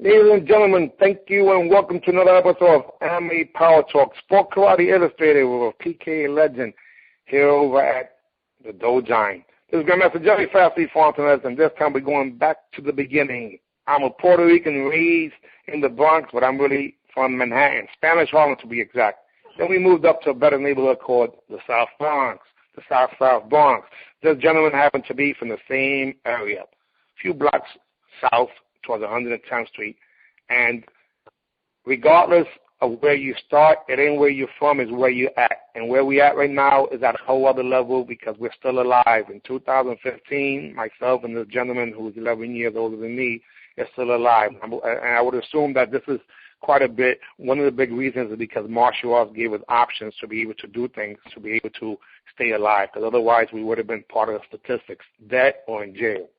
Ladies and gentlemen, thank you and welcome to another episode of Anime Power Talk, Sport Karate Illustrated with a PKA legend here over at the Dojine. This is Grandmaster Jerry Fastly Fontanez, and this time we're going back to the beginning. I'm a Puerto Rican raised in the Bronx, but I'm really from Manhattan, Spanish Harlem to be exact. Then we moved up to a better neighborhood called the South Bronx, the South Bronx. This gentleman happened to be from the same area, a few blocks south towards 110th Street. And regardless of where you start, it ain't where you're from, it's where you're at. And where we at right now is at a whole other level because we're still alive. In 2015, myself and this gentleman who is 11 years older than me is still alive. And I would assume that this is quite a bit. One of the big reasons is because martial arts gave us options to be able to do things, to be able to stay alive, because otherwise we would have been part of the statistics, dead or in jail.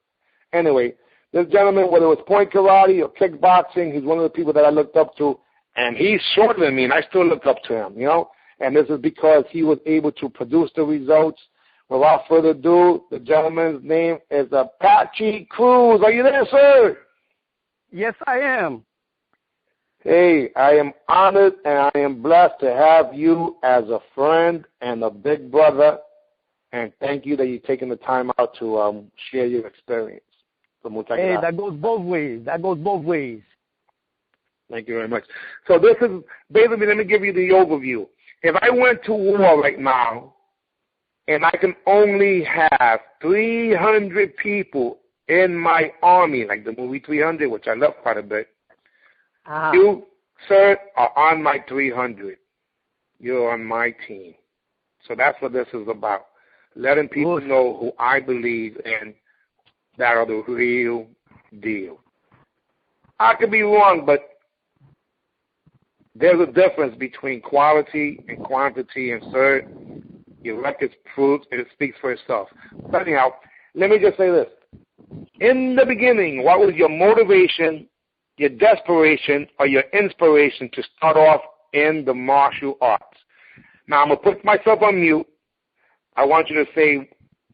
Anyway, this gentleman, whether it was point karate or kickboxing, he's one of the people that I looked up to, and he's shorter than me, and I still look up to him, you know, and this is because he was able to produce the results. Without further ado, the gentleman's name is Apache Cruz. Are you there, sir? Yes, I am. Hey, I am honored and I am blessed to have you as a friend and a big brother, and thank you that you're taking the time out to share your experience. Hey, that goes both ways. That goes both ways. Thank you very much. So this is, basically, let me give you the overview. If I went to war right now and I can only have 300 people in my army, like the movie 300, which I love quite a bit, you, sir, are on my 300. You're on my team. So that's what this is about, letting people know who I believe in, that are the real deal. I could be wrong, but there's a difference between quality and quantity, and sir, your record proves and it speaks for itself. But anyhow, let me just say this. In the beginning, what was your motivation, your desperation, or your inspiration to start off in the martial arts? Now, I'm going to put myself on mute. I want you to say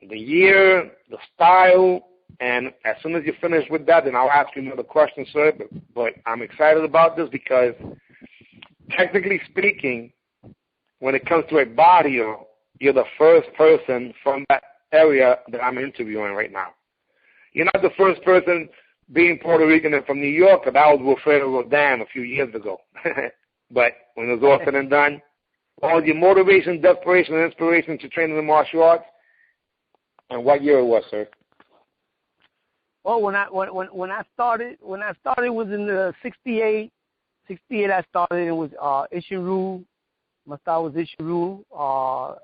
the year, the style, and as soon as you finish with that, then I'll ask you another question, sir. But I'm excited about this because, technically speaking, when it comes to a barrio, you're the first person from that area that I'm interviewing right now. You're not the first person being Puerto Rican and from New York, because that was Wilfredo Rodan a few years ago. But when it was all said and done, all your motivation, desperation, and inspiration to train in the martial arts, and what year it was, sir? Well, when I started was in the 68. 68 I started, it was Ishiru. My style was Ishiru.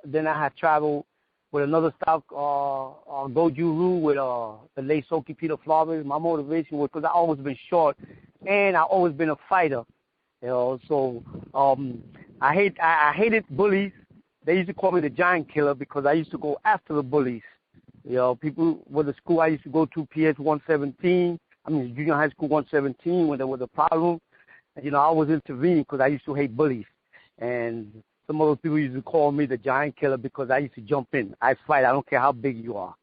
Then I had traveled with another style, Goju-Ryu, with the late Soki Peter Flores. My motivation was because I always been short, and I always been a fighter. You know, so I hated bullies. They used to call me the giant killer because I used to go after the bullies. You know, people with the school I used to go to, PS 117, junior high school 117, when there was a problem. And, you know, I was intervening because I used to hate bullies. And some other people used to call me the giant killer because I used to jump in. I fight. I don't care how big you are.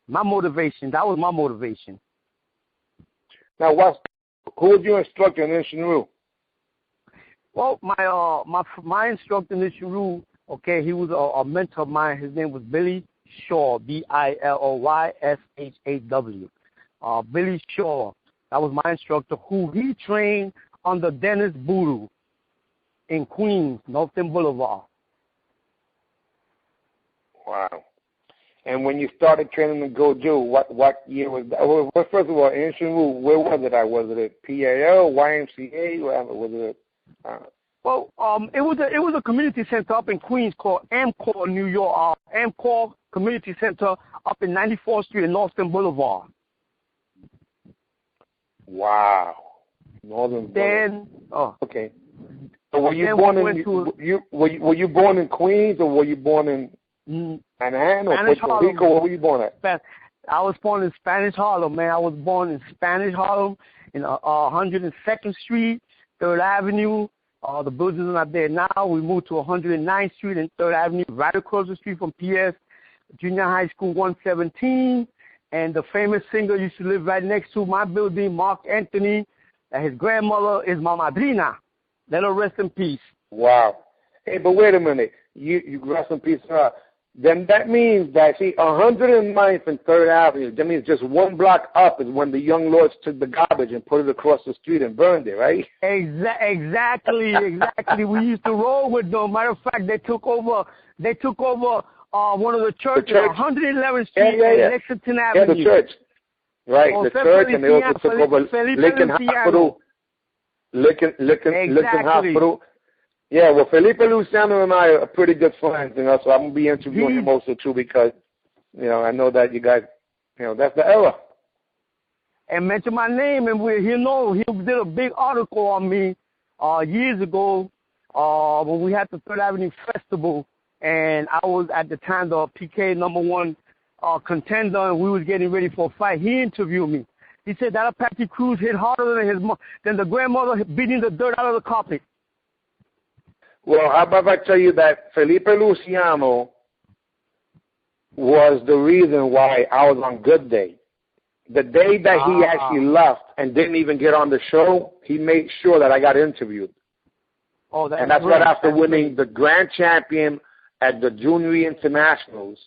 My motivation, that was my motivation. Now, who was your instructor in Ishiru? Well, my instructor in Ishiru, okay, he was a mentor of mine. His name was Billy Shaw, Billysshaw. Billy Shaw, that was my instructor, who he trained under Dennis Boodoo in Queens, Northern Boulevard. Wow. And when you started training in Goju, what year was that? Well, first of all, in Ishiru, where was it at? Was it at PKA, YMCA? Was it? Well, it was a community center up in Queens called Amcor, New York. Amcor Community Center up in 94th Street and Northern Boulevard. Wow, Northern Boulevard. Okay. So were you born were you born in Queens, or were you born in Manhattan or Puerto Rico? Where were you born at? I was born in Spanish Harlem, man. I was born in Spanish Harlem in 102nd Street, 3rd Avenue. The buildings are not there now. We moved to 109th Street and 3rd Avenue, right across the street from PS Junior High School 117. and the famous singer used to live right next to my building, Mark Anthony, and his grandmother is my madrina. Let her rest in peace. Wow. Hey, but wait a minute. You rest in peace. Then that means that, see, 109th and 3rd Avenue, that means just one block up is when the young lords took the garbage and put it across the street and burned it, right? Exactly. We used to roll with them. Matter of fact, they took over one of the churches, 111th Street and Lexington Avenue. Yeah, the church. Right, the church, and they also took over Lincoln Hospital. Lincoln Hospital. Yeah, well, Felipe Luciano and I are pretty good friends, so I'm going to be interviewing him also, too, because, I know that you guys, that's the era. And mention my name, and he did a big article on me years ago when we had the 3rd Avenue Festival, and I was, at the time, the PKA #1 contender, and we was getting ready for a fight. He interviewed me. He said that Apache Cruz hit harder than the grandmother beating the dirt out of the carpet. Well, how about I tell you that Felipe Luciano was the reason why I was on Good Day. The day that he actually left and didn't even get on the show, he made sure that I got interviewed. Oh, and that's right after winning the grand champion at the Junior Internationals.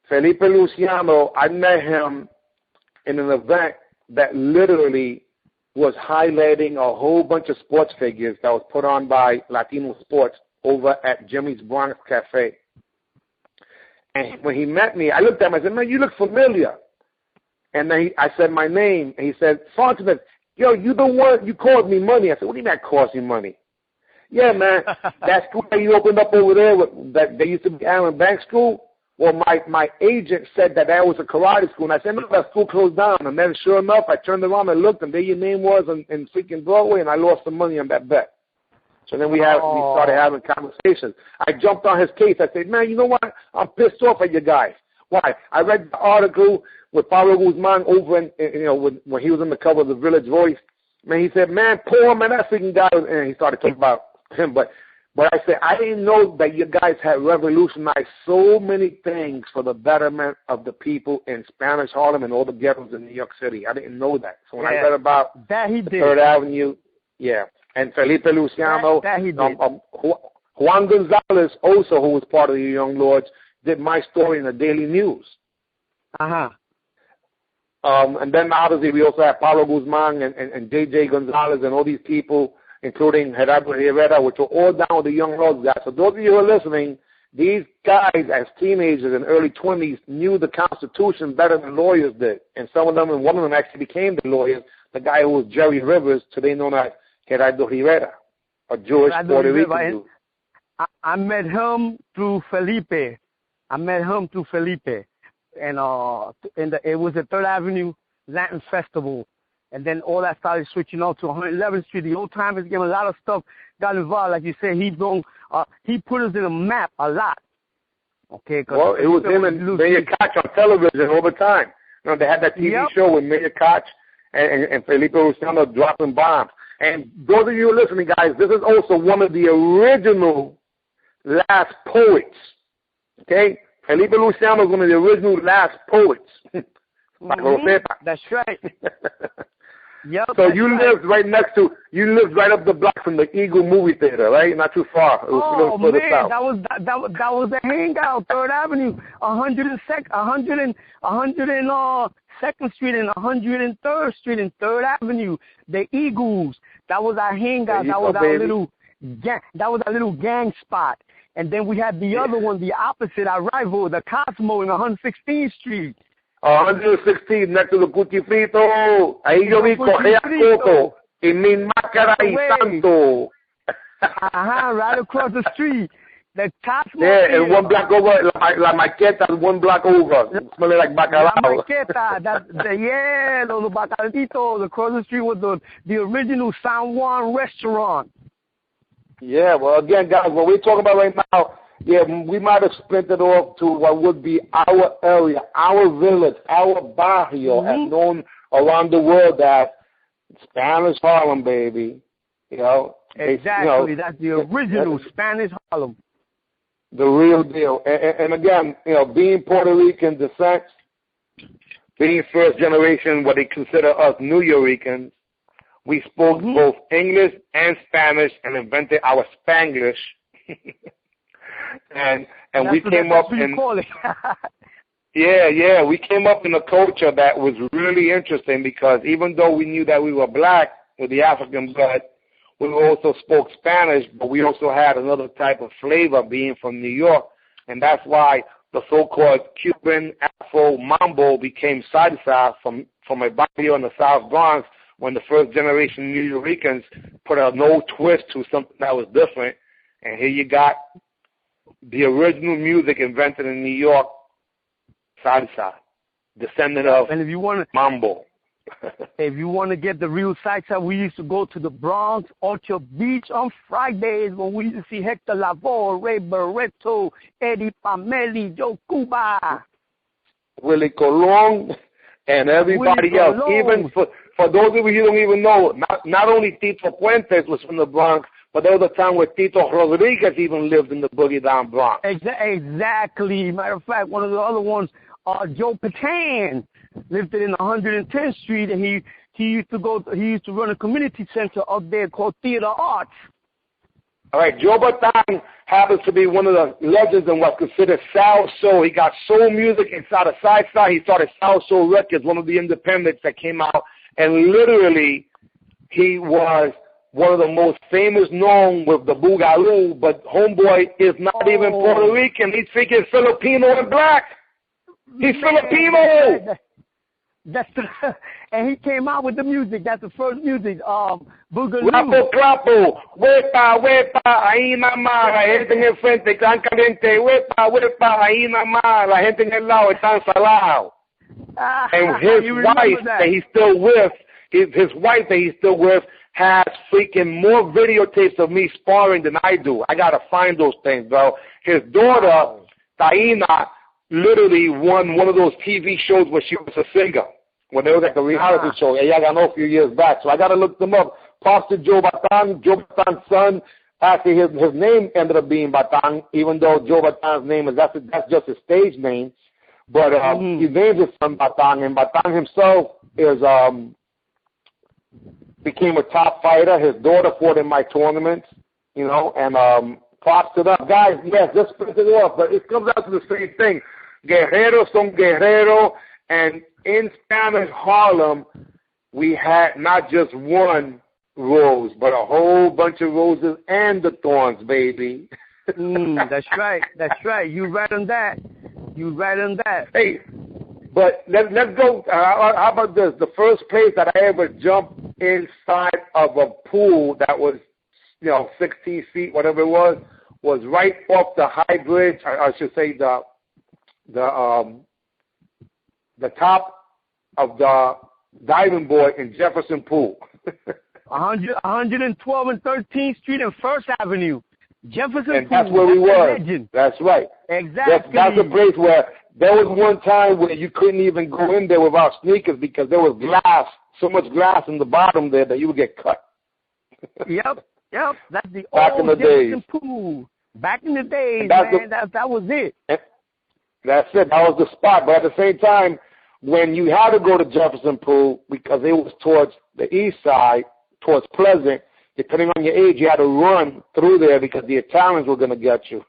Felipe Luciano, I met him in an event that literally was highlighting a whole bunch of sports figures that was put on by Latino Sports over at Jimmy's Bronx Cafe. And when he met me, I looked at him, I said, man, you look familiar. And then I said my name, and he said, Fontaine, yo, you the one, you called me money. I said, what do you mean I cost you money? Yeah, man, that school that you opened up over there, that they used to be Allen Bank School, well, my agent said that was a karate school, and I said, no, that school closed down. And then sure enough, I turned around and looked, and there your name was in freaking Broadway, and I lost some money on that bet. So then we started having conversations. I jumped on his case. I said, man, you know what? I'm pissed off at you guys. Why? I read the article with Pablo Guzman over when he was on the cover of the Village Voice. Man, he said, man, poor man, that freaking guy. And he started talking about him, but I said, I didn't know that you guys had revolutionized so many things for the betterment of the people in Spanish Harlem and all the ghettos in New York City. I didn't know that. So when I read about that he did. 3rd Avenue, and Felipe Luciano, that he did. Juan Gonzalez also, who was part of the Young Lords, did my story in the Daily News. Uh-huh. And then obviously we also have Pablo Guzman and J.J. Gonzalez and all these people, including Gerardo Rivera, which were all down with the Young Lords guys. So those of you who are listening, these guys as teenagers in early 20s knew the Constitution better than lawyers did. And some of them, and one of them actually became the lawyers, the guy who was Jerry Rivers, today known as Gerardo Rivera, a Jewish Puerto Rican dude. I met him through Felipe. And it was the 3rd Avenue Latin Festival. And then all that started switching on to 111th Street. The old timers gave a lot of stuff, got involved. Like you said, he put us in a map a lot. Okay. Well, it was him and Mayor Koch on television all the time. They had that TV show with Mayor Koch and Felipe Luciano dropping bombs. And those of you who are listening, guys, this is also one of the original last poets. Okay? Felipe Luciano is one of the original last poets. That's right. Yep, so you lived right up the block from the Eagle movie theater, right? Not too far. It was man, south. that was the hangout, 3rd Avenue, 102nd Street and 103rd Street and 3rd Avenue. The Eagles. That was our hangout. That was our little gang spot. And then we had the other one, the opposite, our rival, the Cosmo in 116th Street. 116, next to the Cuchifrito. Ahí yo vi Correa Coto y mi máscara y santo. Right across the street. The Cosmo. Yeah, and one block over, La Maqueta, one block over. Smelling like bacalao. La Maqueta, los bacalitos across the street with the original San Juan restaurant. Yeah, well, again, guys, what we're talking about right now, we might have split it off to what would be our area, our village, our barrio, as known around the world as Spanish Harlem, baby. Exactly. That's the original Spanish Harlem. The real deal. And again, being Puerto Rican descent, being first generation, what they consider us New Yorkers, we spoke both English and Spanish and invented our Spanglish. and we came up in we came up in a culture that was really interesting because even though we knew that we were black with the African blood, we also spoke Spanish, but we also had another type of flavor being from New York, and that's why the so-called Cuban Afro Mambo became salsa from a barrio in the South Bronx when the first generation New Yorkers put a no twist to something that was different, and here you got the original music invented in New York, salsa, descendant of Mambo. If you want to get the real salsa, we used to go to the Bronx, Orchard Beach on Fridays when we used to see Hector Lavoe, Ray Barreto, Eddie Pamelli, Joe Cuba, Willie Colon, and everybody else. Even for those of you who don't even know, not only Tito Puentes was from the Bronx, but there was a time where Tito Rodriguez even lived in the boogie down Bronx. Exactly. Matter of fact, one of the other ones, Joe Patan, lived in 110th Street, and he used to run a community center up there called Theater Arts. All right, Joe Patan happens to be one of the legends in what's considered South Soul. He got soul music inside of Side. He started South Soul Records, one of the independents that came out, and literally he was one of the most famous known with the Boogaloo, but homeboy is not even Puerto Rican. He's freaking Filipino and black. He's Filipino. And he came out with the music. That's the first music. Boogaloo. Clapo, clapo. Huepa, huepa. Ahí mamá. La gente en el frente están caliente. Huepa, huepa. Ahí mamá. La gente en el lado están salado. And his wife that he's still with, his wife that he's still with, has freaking more videotapes of me sparring than I do. I gotta find those things, bro. His daughter, Taina, literally won one of those TV shows where she was a singer. When there was like a reality show. Ella ganó a few years back. So I gotta look them up. Pastor Joe Batan, Joe Batan's son. Actually, his name ended up being Batan, even though Joe Batan's name is that's just his stage name. But he named his son Batan, and Batan himself is became a top fighter. His daughter fought in my tournaments, you know, and props to them. Guys, yes, just split it off, but it comes out to the same thing. Guerreros son guerrero, and in Spanish Harlem, we had not just one rose, but a whole bunch of roses and the thorns, baby. That's right. That's right. You right on that. Hey, but let's go. How about this? The first place that I ever jumped inside of a pool that was, 16 feet, whatever it was right off the high bridge. I should say the top of the diving board in Jefferson Pool. 112 and 13th Street and First Avenue. Jefferson and Pool. That's where we were. Legend. That's right. Exactly. That's the place where there was one time where you couldn't even go in there without sneakers because there was glass, so much glass in the bottom there that you would get cut. Yep. That's the Back old in the Jefferson days. Pool. Back in the days, man. That was it. That's it. That was the spot. But at the same time, when you had to go to Jefferson Pool because it was towards the east side, towards Pleasant, depending on your age, you had to run through there because the Italians were going to get you.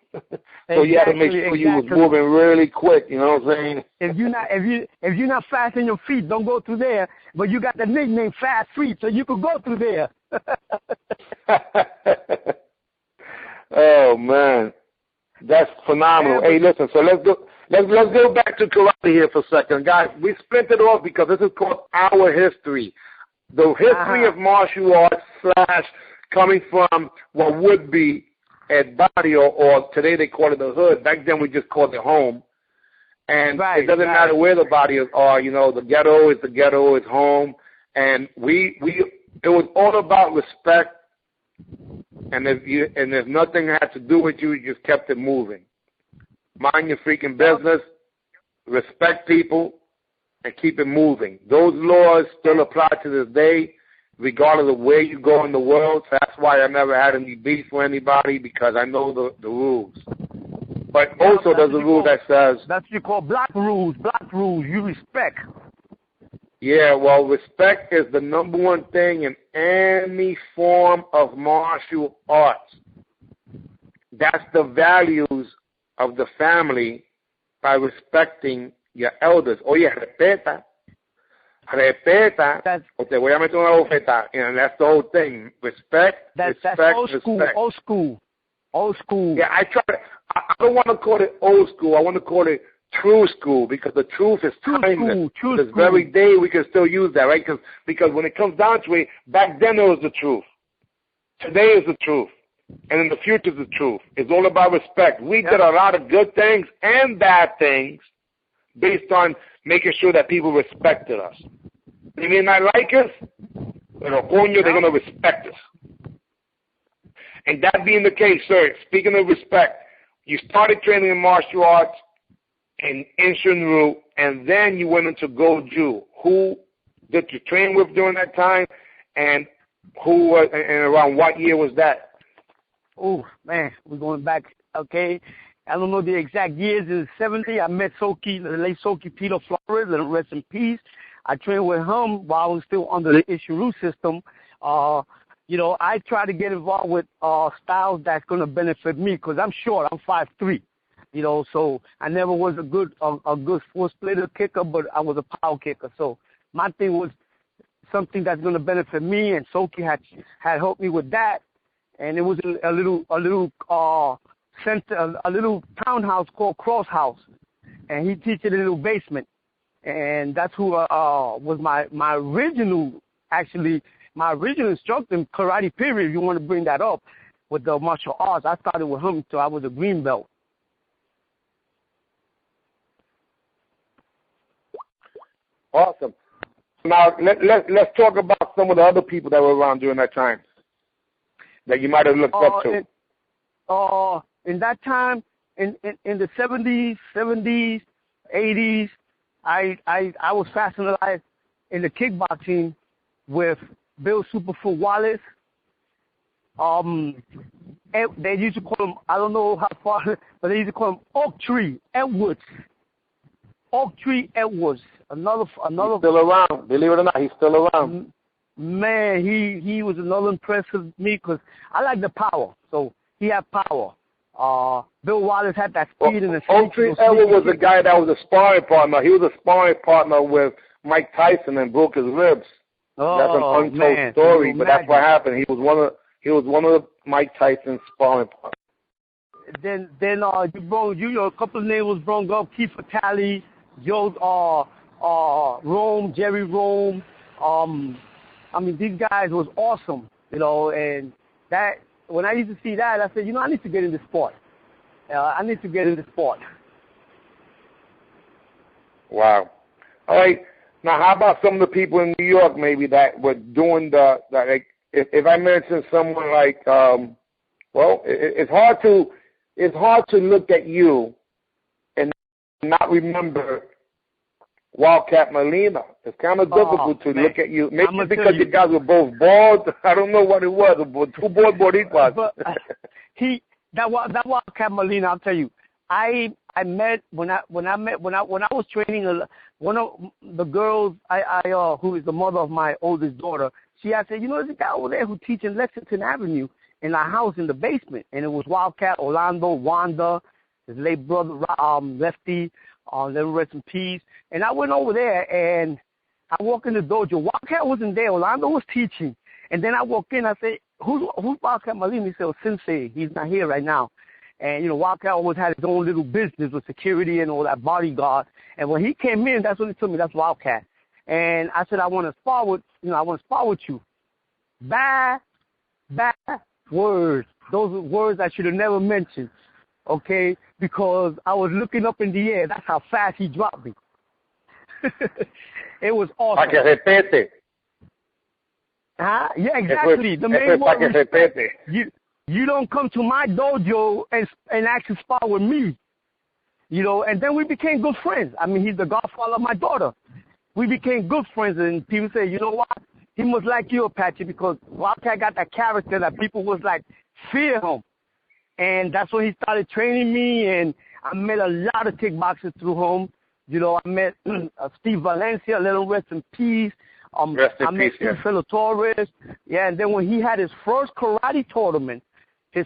So you had to make sure you was moving really quick. You know what I'm saying? If you're not fast in your feet, don't go through there. But you got the nickname Fast Feet, so you could go through there. Oh man, that's phenomenal. Hey, listen. So let's go back to karate here for a second, guys. We split it off because this is called our history. The history of martial arts / coming from what would be at barrio, or today they call it the hood. Back then we just called it home. And it doesn't matter where the barrios are. The ghetto is the ghetto, it's home. And it was all about respect. And if nothing had to do with you, you just kept it moving. Mind your freaking business, respect people, and keep it moving. Those laws still apply to this day, regardless of where you go in the world. So that's why I never had any beef with anybody, because I know the rules. But also there's a rule that says... That's what you call block rules. Block rules. You respect. Yeah, well, respect is the number one thing in any form of martial arts. That's the values of the family by respecting your elders. Oye, respeta, o te voy a meter una bofeta. And that's the whole thing. Respect, that's old school, respect. Old school. Yeah, I don't want to call it old school. I want to call it true school, because the truth is timeless. This very day we can still use that, right? Because when it comes down to it, back then it was the truth. Today is the truth. And in the future is the truth. It's all about respect. We did a lot of good things and bad things based on making sure that people respected us. They may not like us, but they're going to respect us. And that being the case, sir, speaking of respect, you started training in martial arts in Inshinru, and then you went into Goju. Who did you train with during that time, and and around what year was that? Oh, man, we're going back, okay. I don't know the exact years. In the 70s, I met Soki, the late Soki Peter Flores, let him rest in peace. I trained with him while I was still under the Ishiru system. I try to get involved with styles that's going to benefit me, because I'm short. I'm 5'3", so I never was a good full splitter kicker, but I was a power kicker. So my thing was something that's going to benefit me, and Soki had helped me with that. And it was a little townhouse called Cross House, and he teaches in a little basement, and that's who was my original instructor in karate period. If you want to bring that up with the martial arts, I started with him until I was a green belt. Awesome. Now let's talk about some of the other people that were around during that time that you might have looked up to. In that time, in the 70s, 80s, I was fascinated in the kickboxing with Bill Superfoot Wallace. They used to call him, I don't know how far, but they used to call him Oak Tree Edwards. Oak Tree Edwards. Another. He's still around. Believe it or not, he's still around. Man, he was another impressive me, because I like the power. So he had power. Bill Wallace had that speed and the Oak Tree Edwards was the guy that was a sparring partner. He was a sparring partner with Mike Tyson and broke his ribs. That's an untold story, but that's what happened. He was one of Mike Tyson's sparring partners. Then a couple of names was brought up: Keith Vitale, Rome, Jerry Rome. These guys was awesome, and that when I used to see that, I said, I need to get into sport. Wow. All right. Now, how about some of the people in New York maybe that were doing if I mention someone like, it's hard to look at you and not remember Wildcat Molina. It's kind of difficult to look at you. Maybe because you guys were both bald. I don't know what it was, but two bald boricuas. But that Wildcat Molina, I'll tell you. I met when I was training one of the girls who is the mother of my oldest daughter. I said, there's a guy over there who teaches in Lexington Avenue in our house in the basement, and it was Wildcat, Orlando, Wanda, his late brother Lefty. Let him rest in peace. And I went over there, and I walked in the dojo. Wildcat wasn't there. Orlando was teaching. And then I walked in. I said, who's Wildcat Molina? He said, Sensei. He's not here right now. And, Wildcat always had his own little business with security and all that bodyguard. And when he came in, that's when he told me that's Wildcat. And I said, I want to spar with you. Bad words. Those are words I should have never mentioned. Okay, because I was looking up in the air. That's how fast he dropped me. It was awesome. Pa que repete. Huh? Yeah, exactly. The main word. You don't come to my dojo and actually spar with me. And then we became good friends. He's the godfather of my daughter. We became good friends, and people say, you know what? He must like you, Apache, because Wildcat got that character that people was like, fear him. And that's when he started training me, and I met a lot of kickboxers through him. I met Steve Valencia, little rest in peace. Rest in I met peace, Phil Torres. Yeah, and then when he had his first karate tournament, I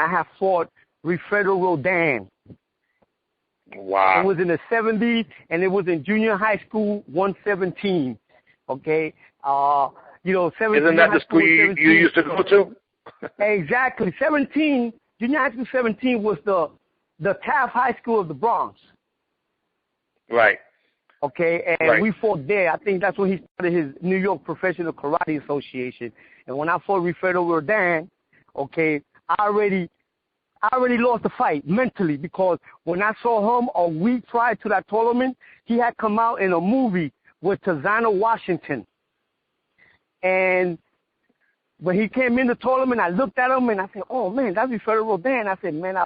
had fought Wilfredo Rodin. Wow. It was in the 70s, and it was in junior high school, 117. Okay? 17. Isn't that the school you used to go to? Exactly. 17, junior high school 17 was the Taft High School of the Bronx. Right. Okay, and we fought there. I think that's when he started his New York Professional Karate Association. And when I fought Wilfredo Rodin, okay, I already lost the fight mentally, because when I saw him a week prior to that tournament, he had come out in a movie with Tazana Washington. And when he came in the tournament, I looked at him and I said, oh, man, that's Wilfredo Rodin. I said, man, I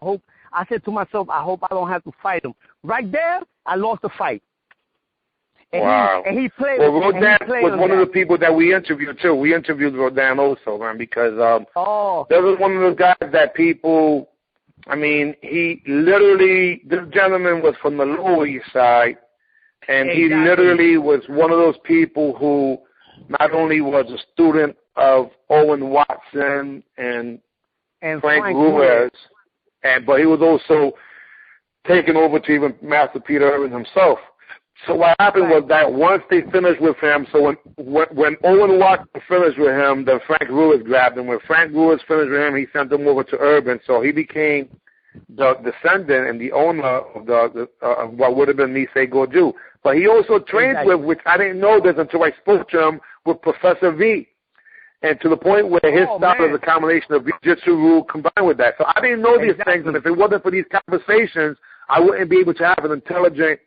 said to myself, I hope I don't have to fight him. Right there, I lost the fight. And wow. He played. Well, Rodin was one of the people that we interviewed, too. We interviewed Rodin also, man, because there was one of those guys that people, I mean, he literally, this gentleman was from the Lower East Side, and he literally was one of those people who not only was a student of Owen Watson and Frank Ruiz, but he was also taken over to even Master Peter Irvin himself. So what happened was that once they finished with him, so when Owen Watson finished with him, then Frank Ruiz grabbed him. When Frank Ruiz finished with him, he sent him over to Irvin. So he became the descendant and the owner of what would have been Nisei Goju. But he also trained with, which I didn't know this until I spoke to him, with Professor V. And to the point where his style is a combination of Jiu-Jitsu rule combined with that. So I didn't know these things, and if it wasn't for these conversations, I wouldn't be able to have an intelligent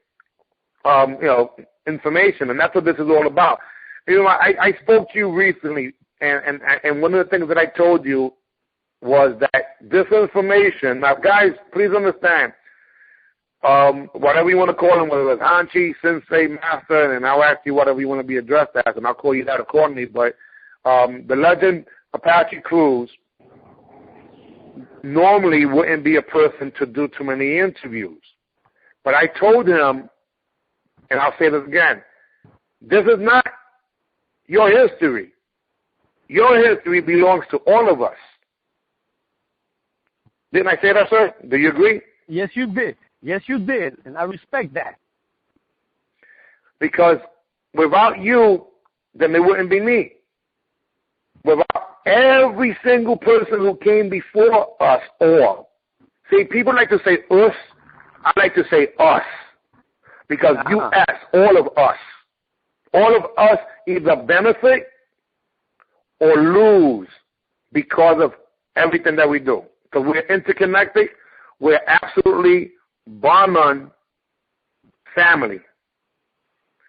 information, and that's what this is all about. I spoke to you recently, and one of the things that I told you was that this information, now guys, please understand, whatever you want to call him, whether it's Hanshi, Sensei, Master, and I'll ask you whatever you want to be addressed as, and I'll call you that accordingly, but the legend Apache Cruz normally wouldn't be a person to do too many interviews. But I told him, and I'll say this again, this is not your history. Your history belongs to all of us. Didn't I say that, sir? Do you agree? Yes, you did. Yes, you did, and I respect that. Because without you, then there wouldn't be me. Without every single person who came before us all. See, people like to say us. I like to say us. Because you ask all of us. All of us either benefit or lose because of everything that we do. Because we're interconnected. We're absolutely Barnum family.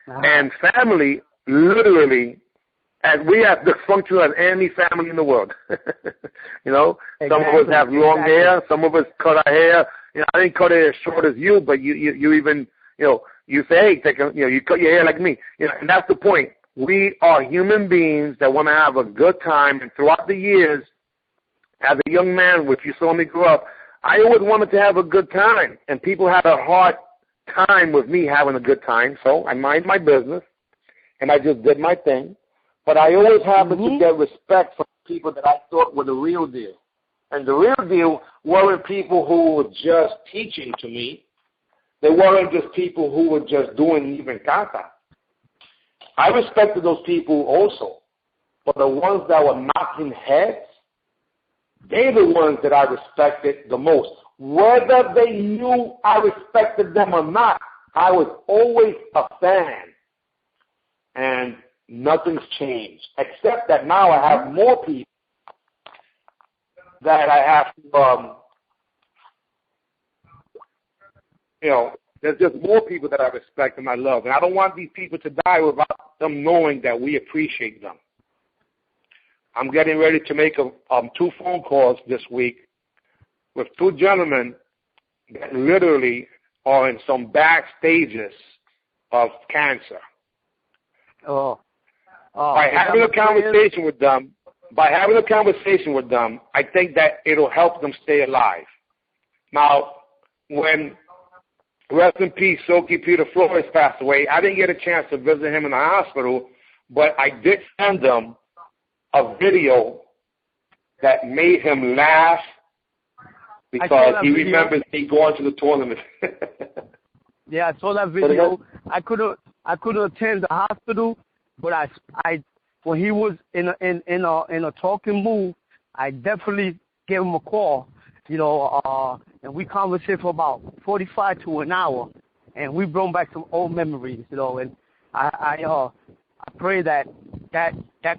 And family, literally, as we have dysfunction as any family in the world. Some of us have long hair. Some of us cut our hair. I didn't cut it as short as you, but you even, you say, hey, you cut your hair like me. And that's the point. We are human beings that want to have a good time. And throughout the years, as a young man, if you saw me grow up, I always wanted to have a good time. And people had a hard time with me having a good time. So I mind my business, and I just did my thing. But I always happened to get respect from people that I thought were the real deal. And the real deal weren't people who were just teaching to me. They weren't just people who were just doing even kata. I respected those people also. But the ones that were knocking heads, they're the ones that I respected the most. Whether they knew I respected them or not, I was always a fan. And nothing's changed, except that now I have more people that I have to, there's just more people that I respect and I love. And I don't want these people to die without them knowing that we appreciate them. I'm getting ready to make 2 phone calls this week with 2 gentlemen that literally are in some bad stages of cancer. By having a conversation with them, I think that it'll help them stay alive. Now, when rest in peace, Soki Peter Flores passed away. I didn't get a chance to visit him in the hospital, but I did send him a video that made him laugh because he remembers me going to the tournament. Yeah, I saw that video. I couldn't attend the hospital, but I when he was in a talking mood, I definitely gave him a call, and we conversed for about 45 to an hour, and we brought back some old memories, and I pray that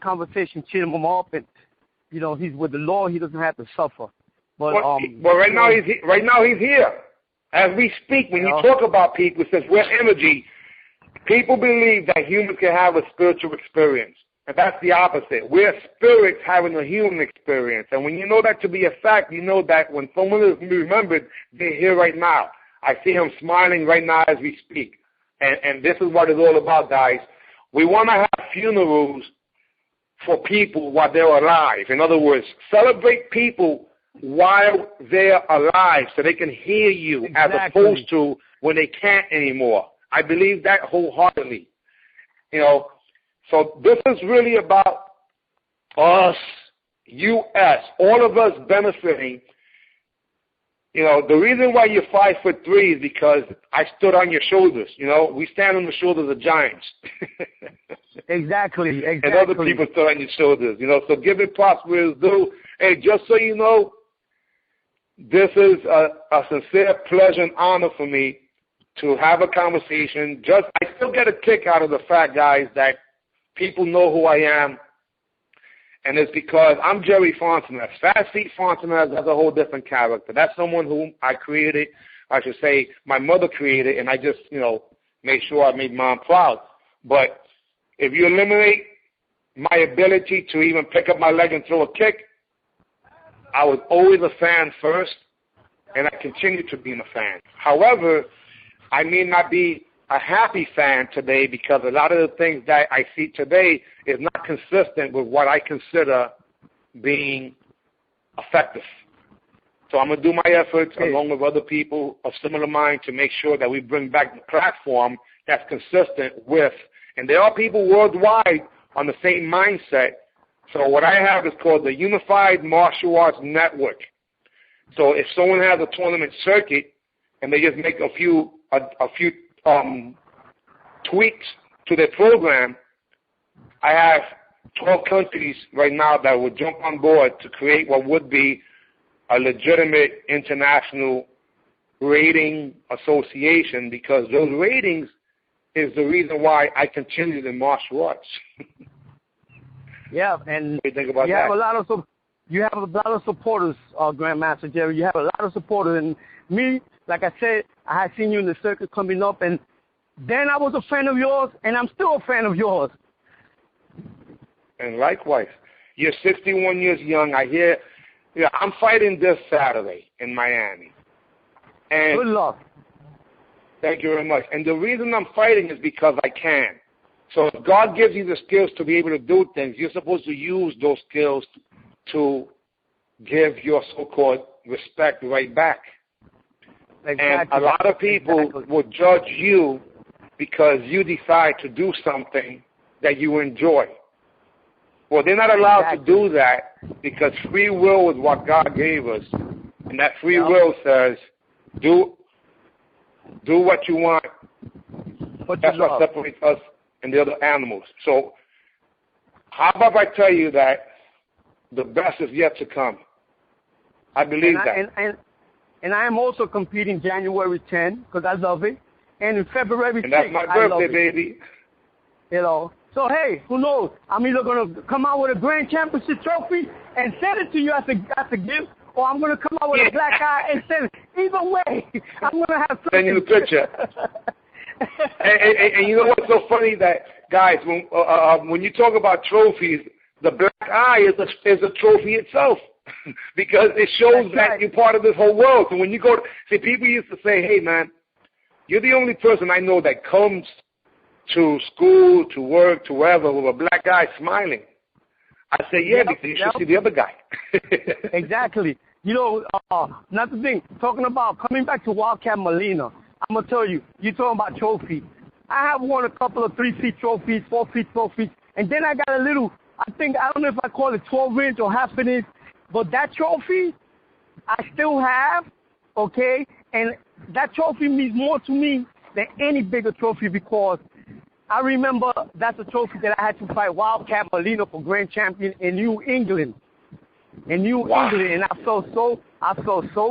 conversation cheered him up, and he's with the Lord, he doesn't have to suffer. But right now he's here. As we speak, when you talk about people, since we're energy, people believe that humans can have a spiritual experience. And that's the opposite. We're spirits having a human experience. And when you know that to be a fact, you know that when someone is remembered, they're here right now. I see him smiling right now as we speak. And this is what it's all about, guys. We want to have funerals for people while they're alive. In other words, celebrate people while they're alive so they can hear you, as opposed to when they can't anymore. I believe that wholeheartedly. So this is really about us, U.S., all of us benefiting. The reason why you're 5'3" is because I stood on your shoulders. We stand on the shoulders of giants. Exactly. And other people stood on your shoulders. So give it props where it's due. Hey, just so you know, this is a sincere pleasure and honor for me to have a conversation. I still get a kick out of the fact, guys, that people know who I am, and it's because I'm Jerry Fontenez. Fast Feet Fontenez has a whole different character. That's someone whom I created, I should say my mother created, and I just, made sure I made mom proud. But if you eliminate my ability to even pick up my leg and throw a kick, I was always a fan first, and I continue to be a fan. However, I may not be a happy fan today because a lot of the things that I see today is not consistent with what I consider being effective. So I'm going to do my efforts along with other people of similar mind to make sure that we bring back the platform that's consistent with, and there are people worldwide on the same mindset. So what I have is called the Unified Martial Arts Network. So if someone has a tournament circuit and they just make a few tweaks to their program, I have 12 countries right now that would jump on board to create what would be a legitimate international rating association, because those ratings is the reason why I continued in martial arts. Yeah, and what do you think about that? You have a lot of supporters, Grandmaster Jerry. You have a lot of supporters, and me, like I said, I had seen you in the circuit coming up, and then I was a fan of yours, and I'm still a fan of yours. And likewise, you're 61 years young. I hear, I'm fighting this Saturday in Miami. And good luck. Thank you very much. And the reason I'm fighting is because I can. So if God gives you the skills to be able to do things, you're supposed to use those skills to give your so-called respect right back. Exactly. And a lot of people will judge you because you decide to do something that you enjoy. Well, they're not allowed to do that because free will is what God gave us. And that free will says, do what you want. That's what separates us and the other animals. So how about if I tell you that the best is yet to come? I believe that. And I am also competing January 10 because I love it. And in February 6th, and that's my birthday, baby. So, hey, who knows? I'm either going to come out with a grand championship trophy and send it to you as a gift, or I'm going to come out with a black eye and send it. Either way, I'm going to have something. Send you the picture. and you know what's so funny, that, guys, when you talk about trophies, the black eye is a trophy itself. Because it shows that you're part of this whole world. So when you go, people used to say, hey, man, you're the only person I know that comes to school, to work, to wherever, with a black guy smiling. I say, because you should see the other guy. Exactly. Not the thing, talking about coming back to Wildcat Molina, I'm going to tell you, you're talking about trophies. I have won a couple of 3-feet trophies, 4-feet trophies, and then I got a little, I don't know if I call it 12-inch or half an inch, but that trophy I still have, okay? And that trophy means more to me than any bigger trophy because I remember that's a trophy that I had to fight Wildcat Molina for grand champion in New England. In New England, and I felt so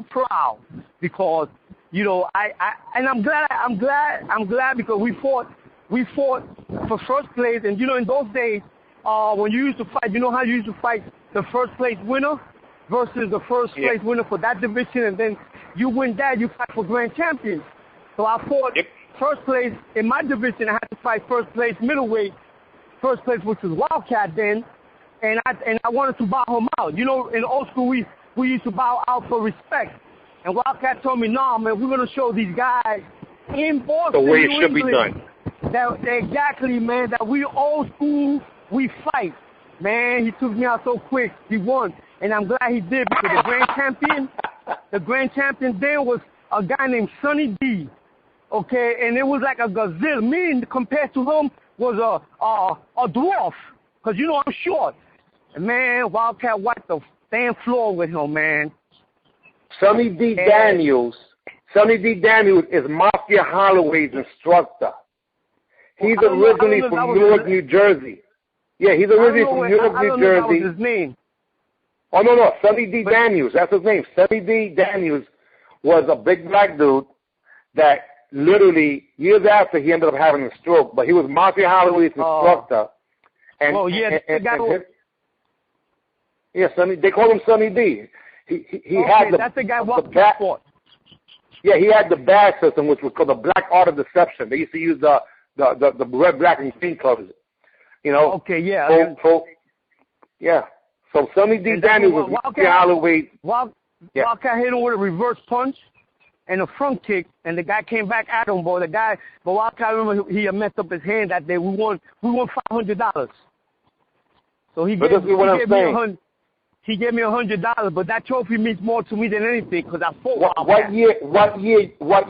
proud because, you know, and I'm glad because we fought for first place, and you know, in those days, when you used to fight, you know how you used to fight the first place winner versus the first place winner for that division, and then you win that, you fight for grand champion. So I fought first place in my division. I had to fight first place middleweight, first place which was Wildcat then, and I wanted to bow him out. You know, in old school we used to bow out for respect, and Wildcat told me, "No, man, we're gonna show these guys in Boston, the way it New should England, be done." That exactly, man. That we old school, we fight. Man, he took me out so quick. He won, and I'm glad he did because the grand champion then was a guy named Sonny D. Okay, and it was like a gazelle. Me compared to him was a dwarf, cause you know I'm short. And man, Wildcat wiped the damn floor with him, man. Sonny D. Daniels is Mafia Holloway's instructor. He's originally from Newark, New Jersey. Yeah, he's originally from Newark, New Jersey. That was his name. Oh, no, Sonny D. Daniels, that's his name. Sonny D. Daniels was a big black dude that literally, years after, he ended up having a stroke, but he was Mafia Holloway's instructor. Sonny, they call him Sonny D. He had that's the guy walking for. Yeah, he had the badge system, which was called the Black Art of Deception. They used to use the red, black, and green colors. You know. Okay, yeah. So Sonny D. Daniels was Mafia Holloway. Wildcat hit him with a reverse punch and a front kick, and the guy came back at him, boy. But Wildcat, remember, he messed up his hand that day. We won $500. So he gave me $100, but that trophy means more to me than anything because I fought Wildcat. What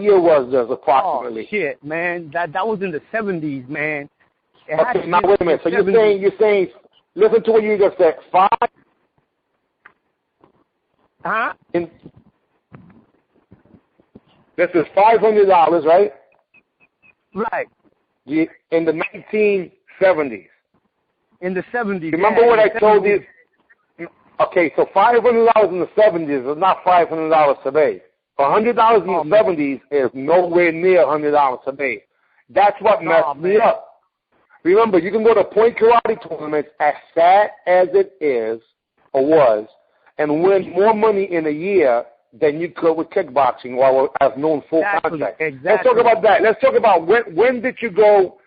year was this approximately? Oh shit, man, that was in the 70s, man. Okay, now wait a minute. So you're saying, listen to what you just said. This is $500, right? Right. In the 1970s. In the 70s. Remember what I told you? Okay, so $500 in the 70s is not $500 today. $100 in the 70s is nowhere near $100 today. That's what messed me up. Remember, you can go to point karate tournaments, as sad as it is or was, and win more money in a year than you could with kickboxing or as known full contact. Exactly. Let's talk about that. Let's talk about when did you go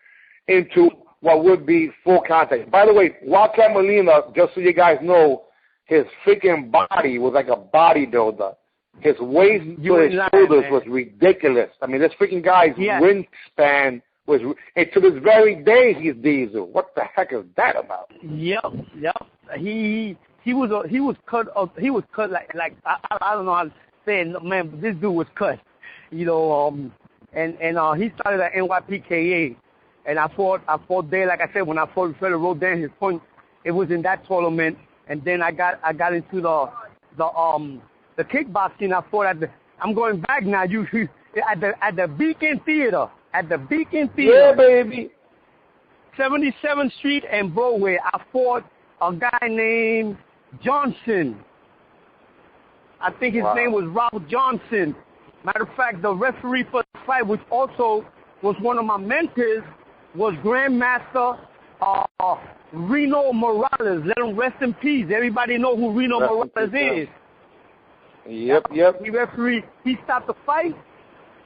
into what would be full contact. By the way, Wildcat Molina, just so you guys know, his freaking body was like a bodybuilder. His waist to his shoulders was ridiculous. I mean, this freaking guy's wingspan was, and to this very day, he's Diesel. What the heck is that about? Yep. He was cut like I don't know how to say it, man. But this dude was cut, you know. And he started at NYPKA, and I fought there. Like I said, when I fought Federer wrote down his point, it was in that tournament. And then I got into the kickboxing. I fought I'm going back now. At the Beacon Theater. Yeah, baby. 77th Street and Broadway. I fought a guy named Johnson. I think his name was Robert Johnson. Matter of fact, the referee for the fight, which also was one of my mentors, was Grandmaster Reno Morales. Let him rest in peace. Everybody know who Reno Morales is. Yep. The referee, he stopped the fight.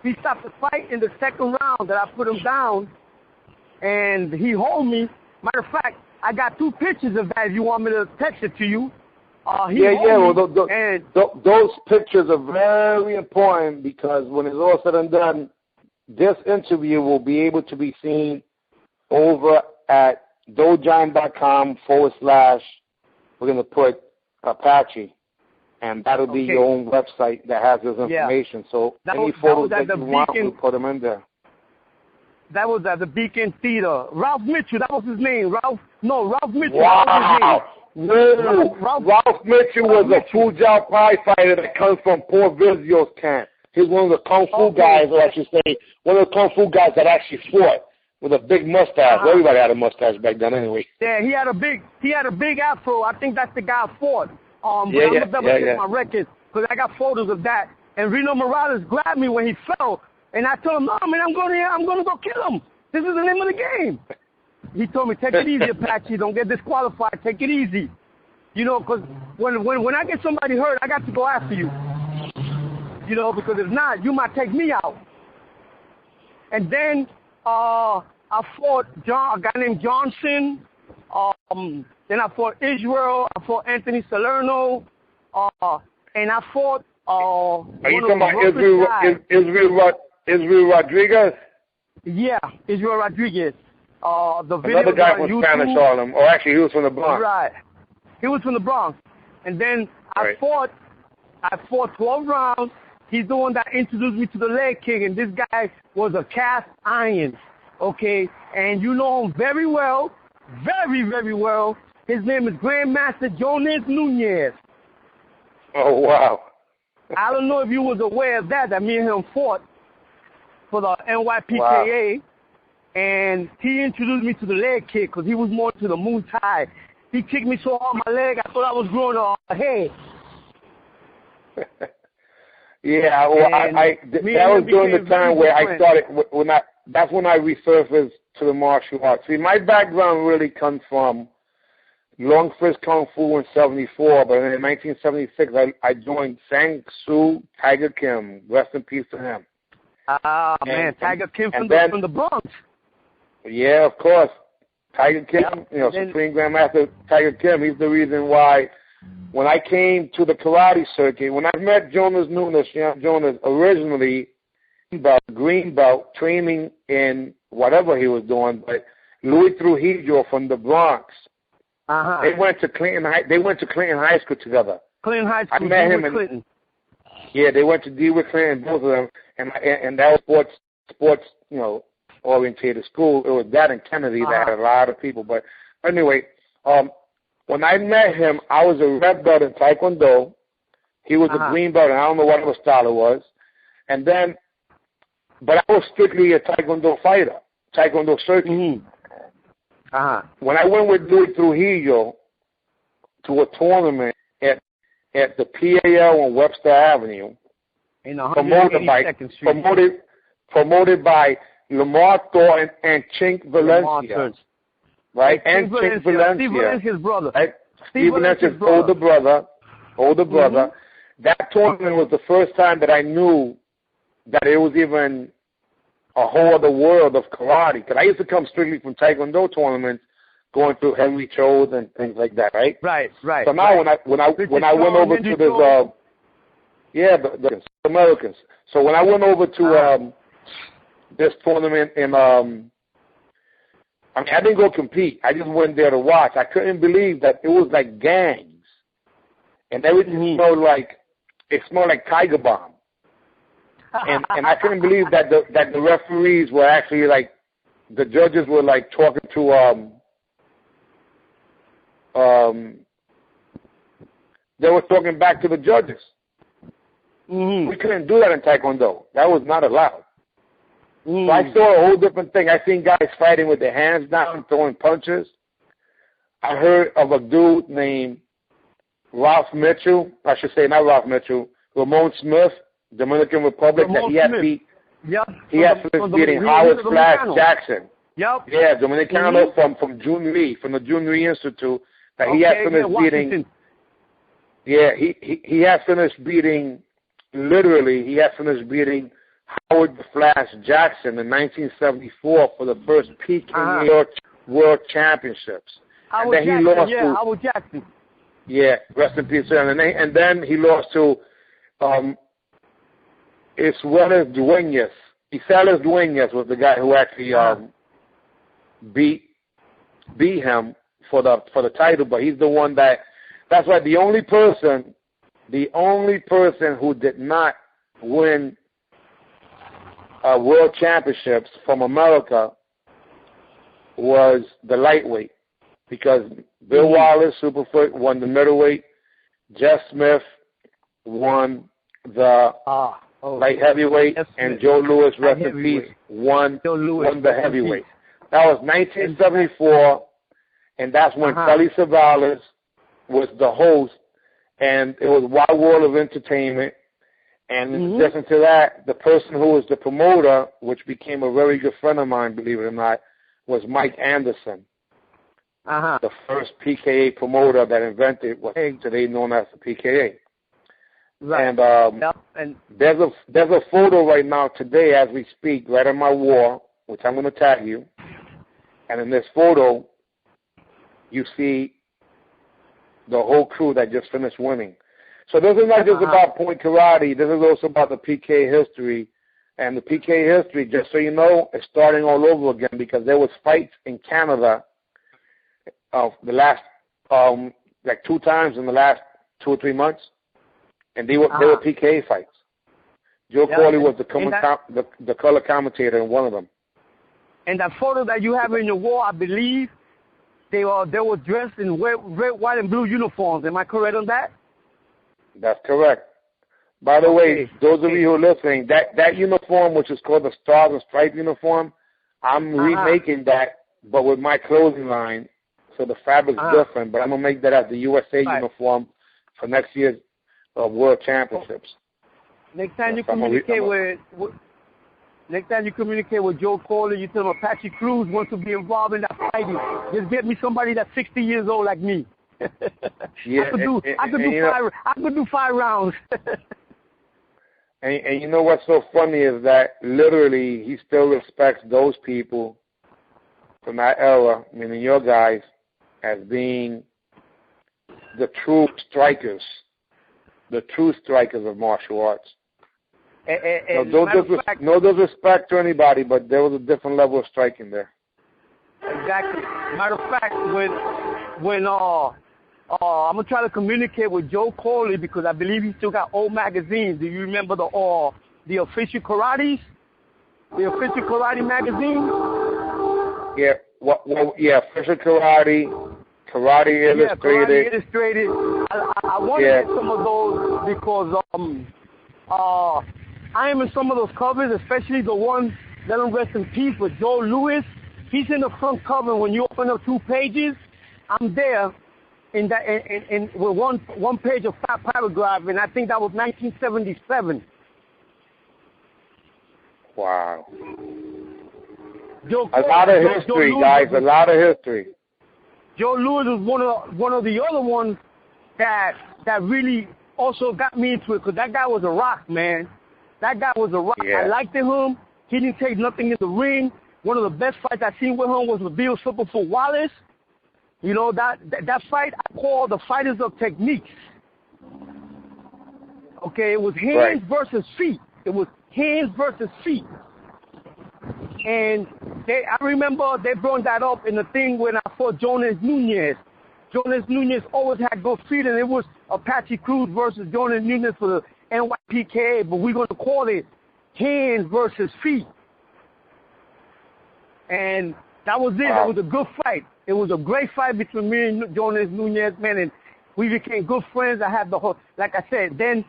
He stopped the fight in the second round that I put him down, and he hold me. Matter of fact, I got 2 pictures of that if you want me to text it to you. Those pictures are very important because when it's all said and done, this interview will be able to be seen over at Dojine.com / we're going to put Apache. and that'll be your own website that has this information. Yeah. So any photos that you want, we'll put them in there. That was at the Beacon Theater. Ralph Mitchell, that was his name. Ralph Mitchell. Wow. No. Ralph Mitchell was a Fujao firefighter that comes from Port Vizio's camp. He's one of the Kung Fu guys, or I should say, one of the Kung Fu guys that actually fought with a big mustache. Well, everybody had a mustache back then anyway. Yeah, he had a big afro. I think that's the guy I fought. I'm going to double check my records because I got photos of that. And Reno Morales grabbed me when he fell. And I told him, no, man, I'm going to go kill him. This is the name of the game. He told me, take it easy, Apache. Don't get disqualified. Take it easy. You know, because when I get somebody hurt, I got to go after you. You know, because if not, you might take me out. And then I fought a guy named Johnson. Then I fought Israel. I fought Anthony Salerno. And I fought... Are you talking about Israel Rodriguez? Yeah, Israel Rodriguez. The video another guy from Spanish Harlem. Or actually, he was from the Bronx. Right. He was from the Bronx. And then I fought 12 rounds. He's the one that introduced me to the leg kick, and this guy was a cast iron. Okay? And you know him very well. Very, very well. His name is Grandmaster Jonas Nunez. Oh, wow. I don't know if you was aware of that me and him fought for the NYPKA, and he introduced me to the leg kick because he was more to the Muay Thai. He kicked me so hard my leg, I thought I was growing a head. Yeah, well, that was during the time where I started, that's when I resurfaced to the martial arts. See, my background really comes from Long Fist Kung Fu in 74, but in 1976, I joined Sang Soo Tiger Kim. Rest in peace to him. Man, Tiger Kim from the Bronx. Yeah, of course. Tiger Kim, Supreme Grandmaster Tiger Kim, he's the reason why when I came to the karate circuit, when I met Jonas Nunez, Jonas originally green belt, training in whatever he was doing, but Louis Trujillo from the Bronx, they went to Clinton High School together. Clinton High School. I met him Clinton. Yeah, they went to DeWitt Clinton, both of them, and that was sports, orientated school. It was that and Kennedy that had a lot of people. But anyway, when I met him, I was a red belt in Taekwondo. He was a green belt, and I don't know what other style it was. And then, but I was strictly a Taekwondo fighter, Taekwondo circuit. When I went with Louis Trujillo to a tournament at the PAL on Webster Avenue, promoted by Lamar Thornton and Chink Valencia, right? And Chink Valencia, Steve Valencia's brother. Right? Steve Valencia's older brother. That tournament was the first time that I knew that it was even a whole other world of karate. Because I used to come strictly from Taekwondo tournaments, going through Henry Cho's and things like that, right? Right. So now when I went over to this, the Americans. So when I went over to this tournament in, I didn't go compete. I just went there to watch. I couldn't believe that it was like gangs, and everything smelled like Tiger Bomb. And I couldn't believe that the referees were actually like, the judges were like talking to they were talking back to the judges. We couldn't do that in Taekwondo. That was not allowed. So I saw a whole different thing. I seen guys fighting with their hands down, throwing punches. I heard of a dude named Ralph Mitchell. I should say not Ralph Mitchell. Ramon Smith, Dominican Republic. He had finished beating Howard Flash Jackson. Yep. Yeah, Dominicano from June Lee, from the June Lee Institute. That he had finished beating. Yeah, he had finished beating. Literally, he had finished beating Howard Flash Jackson in 1974 for the first PKA World Championships. Howard Jackson. Yeah, rest in peace. And then he lost to Isales Dueñas. Isales Dueñas was the guy who actually beat him for the title, but he's the one that's why the only person the only person who did not win world championships from America was the lightweight, because Bill Wallace, Superfoot, won the middleweight. Jeff Smith won the light heavyweight, and Joe Louis, rest in peace, won the heavyweight. That was 1974, and that's when Telly Savalas was the host, and it was Wild World of Entertainment. And in addition to that, the person who was the promoter, which became a very good friend of mine, believe it or not, was Mike Anderson, the first PKA promoter that invented what's today known as the PKA. Right. And there's a photo right now today as we speak, right on my wall, which I'm going to tag you. And in this photo, you see the whole crew that just finished winning. So this is not just about point karate. This is also about the PKA history. And the PKA history, just so you know, is starting all over again, because there was fights in Canada the last, like 2 times in the last 2 or 3 months. And they were PKA fights. Joe Corley was the color commentator in one of them. And that photo that you have in your wall, I believe, they were dressed in red, white, and blue uniforms. Am I correct on that? That's correct. By the way, those of you who are listening, that uniform, which is called the Stars and Stripes uniform, I'm remaking that, but with my clothing line, so the fabric's different. But I'm gonna make that as the USA uniform for next year's World Championships. Next time you communicate with Joe Corley, you tell him Apache Cruz wants to be involved in that fighting. Just get me somebody that's 60 years old like me. I could do 5 rounds. and you know what's so funny is that literally he still respects those people from that era, meaning your guys, as being the true strikers of martial arts. No disrespect to anybody, but there was a different level of striking there. Exactly. Matter of fact, when I'm gonna try to communicate with Joe Corley, because I believe he still got old magazines. Do you remember the Official Karates? The Official Karate magazine? Yeah. Yeah. Official Karate Illustrated. Yeah, Karate Illustrated. I want to get some of those because I am in some of those covers, especially the one, let him rest in peace, with Joe Louis. He's in the front cover. When you open up 2 pages, I'm there in that in with one page of paragraph, and I think that was 1977. Wow. A lot of history, guys. A lot of history. Joe Louis was one of the other ones that really also got me into it, because that guy was a rock, man. That guy was a rock. Yeah. I liked him. He didn't take nothing in the ring. One of the best fights I seen with him was with Bill Superfoot Wallace. You know, that fight I call the Fighters of Techniques. Okay, it was hands versus feet. It was hands versus feet. And I remember they brought that up in the thing when I fought Jonas Nunez. Jonas Nunez always had good feet, and it was Apache Cruz versus Jonas Nunez for the NYPKA, but we're going to call it hands versus feet. And that was it. Wow. It was a good fight. It was a great fight between me and Jonas Nunez, man, and we became good friends. I had the whole, like I said, then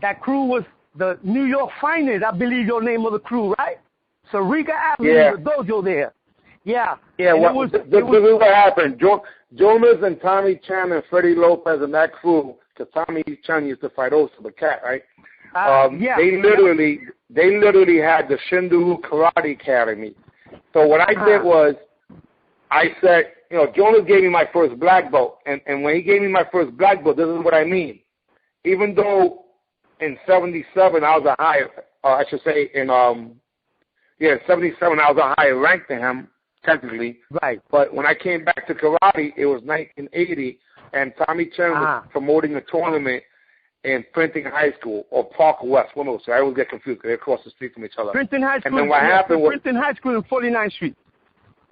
that crew was the New York Finest, I believe your name of the crew, right? Sarika Avenue, the dojo there. Yeah. Yeah, this is what happened. Jonas and Tommy Chan and Freddie Lopez and that crew, because Tommy Chan used to fight Osa the Cat, right? They literally had the Shindu Karate Academy. So what I did was, I said, you know, Jonas gave me my first black belt, and when he gave me my first black belt, this is what I mean. Even though in 77 I was a higher, I should say in 77 I was a higher rank than him, technically. Right. But when I came back to karate, it was 1980, and Tommy Chen was promoting a tournament in Printing High School or Park West, one of those. So I always get confused because they're across the street from each other. Printing High School. And then what happened was Printing High School in 49th Street.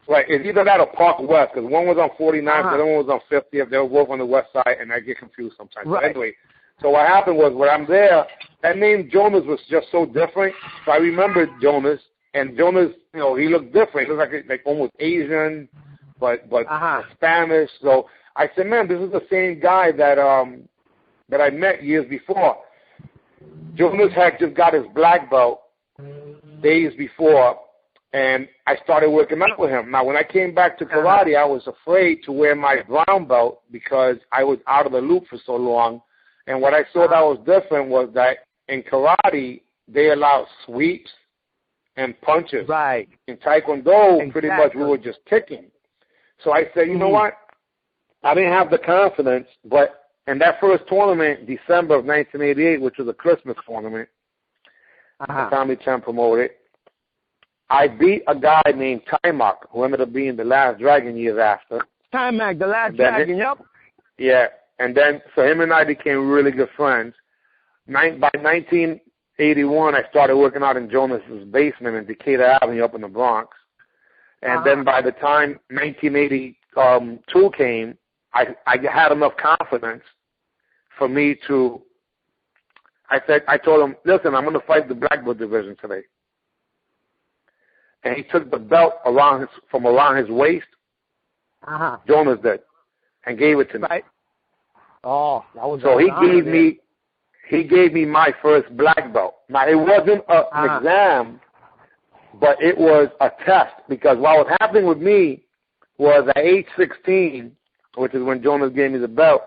Right. It's either that or Park West, because one was on 49th, the other one was on 50th. They were both on the west side, and I get confused sometimes. Right. But anyway, So what happened was when I'm there, that name Jonas was just so different. So I remembered Jonas, and Jonas, you know, he looked different. He looked like almost Asian, but Spanish. So I said, man, this is the same guy that I met years before. Jonas had just got his black belt days before, and I started working out with him. Now, when I came back to karate, I was afraid to wear my brown belt because I was out of the loop for so long. And what I saw that was different was that in karate, they allow sweeps and punches. Right. In Taekwondo, pretty much we were just kicking. So I said, you know what? I didn't have the confidence, but in that first tournament, December of 1988, which was a Christmas tournament, Tommy Chen promoted, I beat a guy named Timak, who ended up being the last Dragon years after. Timak, the last Dragon, yep. Yeah, and then, so him and I became really good friends. By 1981, I started working out in Jonas's basement in Decatur Avenue up in the Bronx. And then by the time 1982 came, I had enough confidence for me to, I told him, listen, I'm going to fight the black belt division today. And he took the belt from around his waist, Jonas did, and gave it to me. Right. Oh, that was so he gave me my first black belt. Now, it wasn't an exam, but it was a test, because what was happening with me was at age 16, which is when Jonas gave me the belt,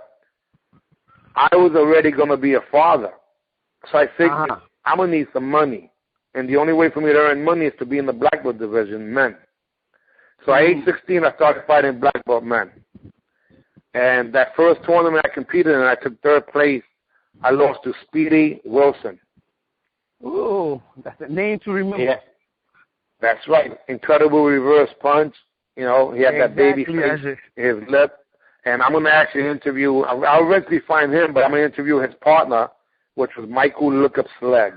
I was already going to be a father. So I figured I'm going to need some money. And the only way for me to earn money is to be in the black belt division, men. So at age 16, I started fighting black belt men. And that first tournament I competed in, I took third place. I lost to Speedy Wilson. Ooh, that's a name to remember. Yeah, that's right. Incredible reverse punch. You know, he had that baby face, his lip. And I'm going to actually interview, I'll eventually find him, but I'm going to interview his partner, which was Michael Lookup Sledge.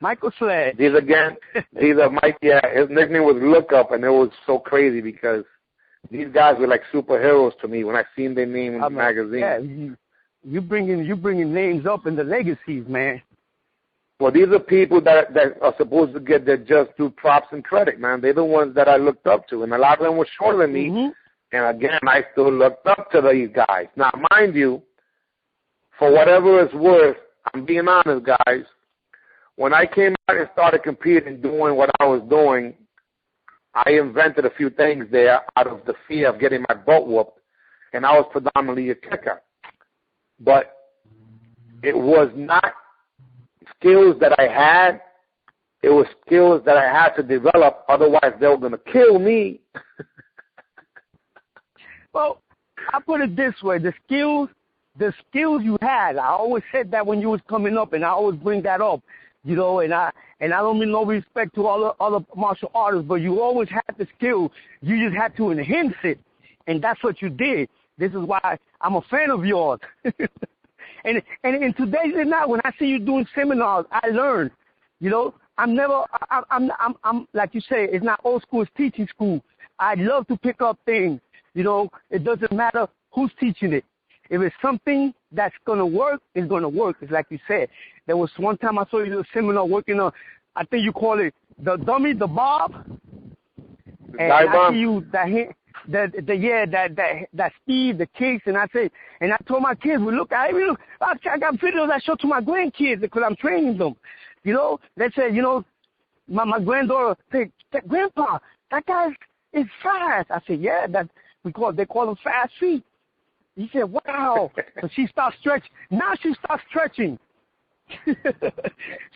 Michael Sledge. He's Mike, yeah, his nickname was Lookup, and it was so crazy because these guys were like superheroes to me when I seen their name in the magazine. Yeah, you bringing names up in the legacies, man. Well, these are people that are supposed to get their just due props and credit, man. They're the ones that I looked up to, and a lot of them were shorter than me. And again, I still looked up to these guys. Now, mind you, for whatever it's worth, I'm being honest, guys. When I came out and started competing, doing what I was doing, I invented a few things there out of the fear of getting my butt whooped, and I was predominantly a kicker. But it was not skills that I had. It was skills that I had to develop, otherwise they were going to kill me. Well, I put it this way, the skills you had, I always said that when you was coming up, and I always bring that up, you know, and I don't mean no respect to all the other martial artists, but you always had the skill. You just had to enhance it, and that's what you did. This is why I'm a fan of yours. and in today's night, when I see you doing seminars, I learn. You know, I'm like you say, it's not old school, it's teaching school. I love to pick up things. You know, it doesn't matter who's teaching it. If it's something that's going to work, it's going to work. It's like you said. There was one time I saw you do a seminar working on, I think you call it the dummy, the bob. And I see you, that speed, the kicks, and I told my kids, well, look, I got videos I show to my grandkids because I'm training them. You know, they said, you know, my granddaughter said, Grandpa, that guy is fast. I said, yeah, they call him fast feet. He said, wow. So she starts stretching. Now she starts stretching.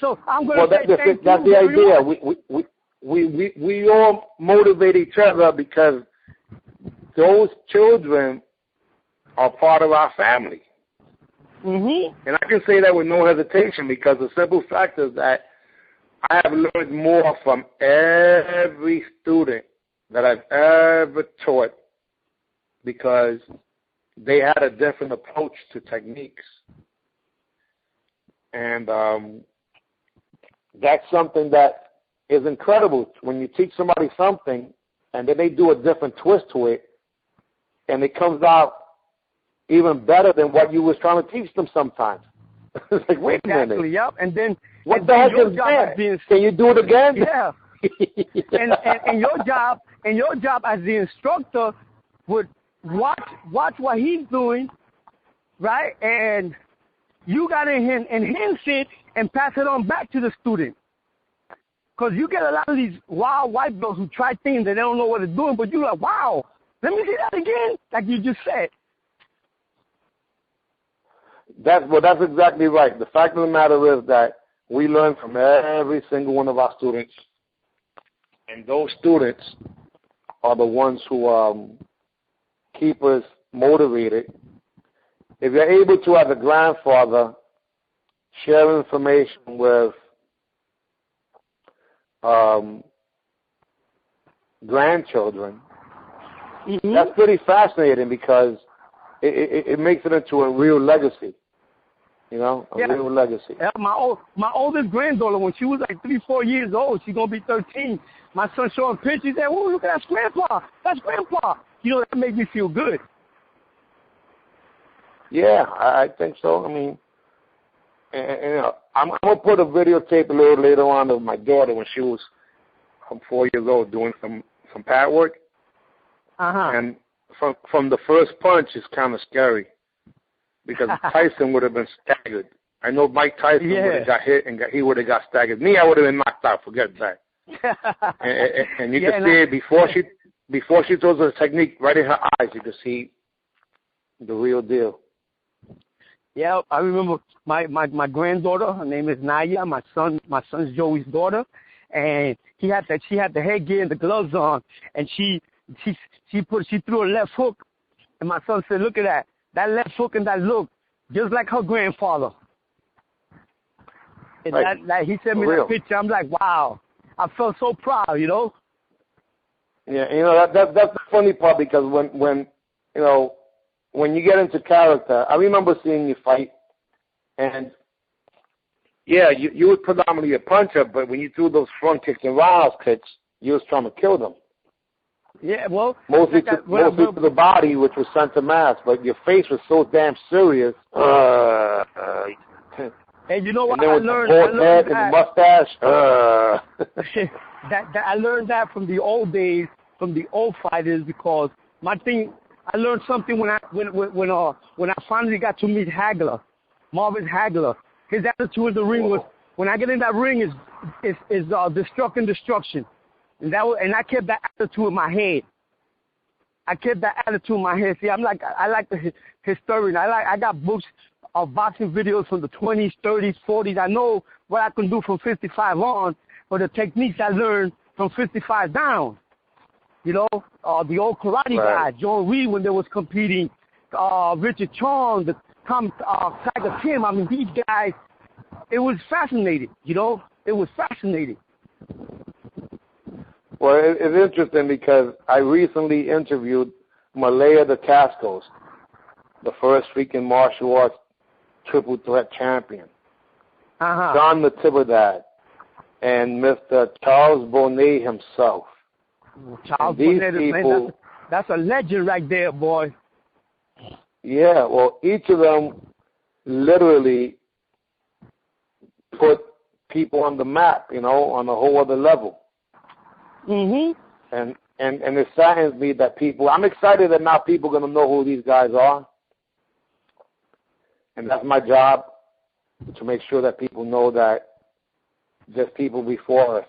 So I'm going to say that's the idea. We all motivate each other because those children are part of our family. And I can say that with no hesitation because the simple fact is that I have learned more from every student that I've ever taught because they had a different approach to techniques. And that's something that is incredible when you teach somebody something and then they do a different twist to it and it comes out even better than what you was trying to teach them sometimes. It's like, wait a minute. Exactly, yep. And then what the heck is that? Can you do it again? Yeah. and your job as the instructor would watch what he's doing, right? And you got to enhance it and pass it on back to the student. Because you get a lot of these wild white belts who try things that they don't know what they're doing, but you're like, wow, let me see that again, like you just said. That's exactly right. The fact of the matter is that we learn from every single one of our students, and those students are the ones who keep us motivated. If you're able to, as a grandfather, share information with grandchildren, that's pretty fascinating because it makes it into a real legacy. You know, a real legacy. Yeah, my oldest granddaughter, when she was like 3-4 years old, she's gonna be 13. My son showing pictures. He said, "Oh, look at that's grandpa. That's grandpa." You know, that made me feel good. Yeah, I think so. I mean, and I'm gonna put a videotape a little later on of my daughter when she was 4 years old doing some pad work. And from the first punch, it's kind of scary. Because Tyson would have been staggered. I know Mike Tyson would have got hit and he would have got staggered. Me, I would have been knocked out. Forget that. and you can see it before she throws the technique right in her eyes. You can see the real deal. Yeah, I remember my granddaughter. Her name is Naya. My son's Joey's daughter, and she had the headgear and the gloves on, and she threw a left hook, and my son said, "Look at that. That left hook and that look, just like her grandfather." And that he sent me that picture. I'm like, wow. I felt so proud, you know. Yeah, you know that's the funny part because when you get into character, I remember seeing you fight, and yeah, you were predominantly a puncher, but when you threw those front kicks and roundhouse kicks, you was trying to kill them. Yeah, well, mostly to the body, which was center mass, but your face was so damn serious. And you know what? And then with the bald head and the mustache. That I learned that from the old days, from the old fighters, because my thing, I learned something when I finally got to meet Hagler, Marvin Hagler. His attitude in the ring was, when I get in that ring, is destruction. And I kept that attitude in my head. See, I like the historian. I got books of boxing videos from the 20s, 30s, 40s. I know what I can do from 55 on, but the techniques I learned from 55 down. You know, the old karate guys, John Reed when they was competing, Richard Chong, Tiger Kim. I mean, these guys. It was fascinating. You know, it was fascinating. Well, it's interesting because I recently interviewed Malaya the Cascos, the first freaking martial arts triple threat champion, John the Tiberdad, and Mr. Charles Bonnet himself. Charles Bonnet, man, that's a legend right there, boy. Yeah, well, each of them literally put people on the map, you know, on a whole other level. And it saddens me that I'm excited that now people are going to know who these guys are. And that's my job, to make sure that people know that there's people before us.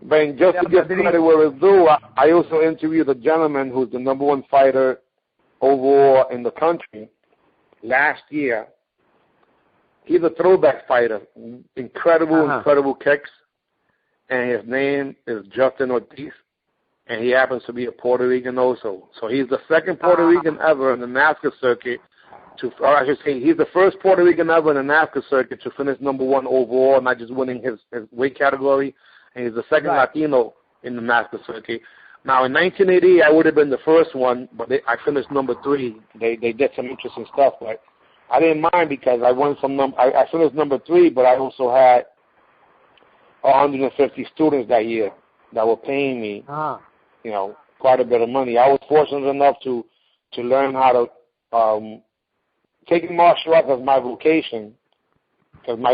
But just to give credit where it's due, I also interviewed a gentleman who's the #1 fighter overall in the country last year. He's a throwback fighter, incredible kicks. And his name is Justin Ortiz, and he happens to be a Puerto Rican also. So he's the second Puerto Rican ever in the NASCAR circuit he's the first Puerto Rican ever in the NASCAR circuit to finish #1 overall, not just winning his weight category. And he's the second Latino in the NASCAR circuit. Now, in 1980, I would have been the first one, but I finished #3. They did some interesting stuff, but I didn't mind because I won I finished #3, but I also had 150 students that year that were paying me, quite a bit of money. I was fortunate enough to learn how to taking martial arts as my vocation, because I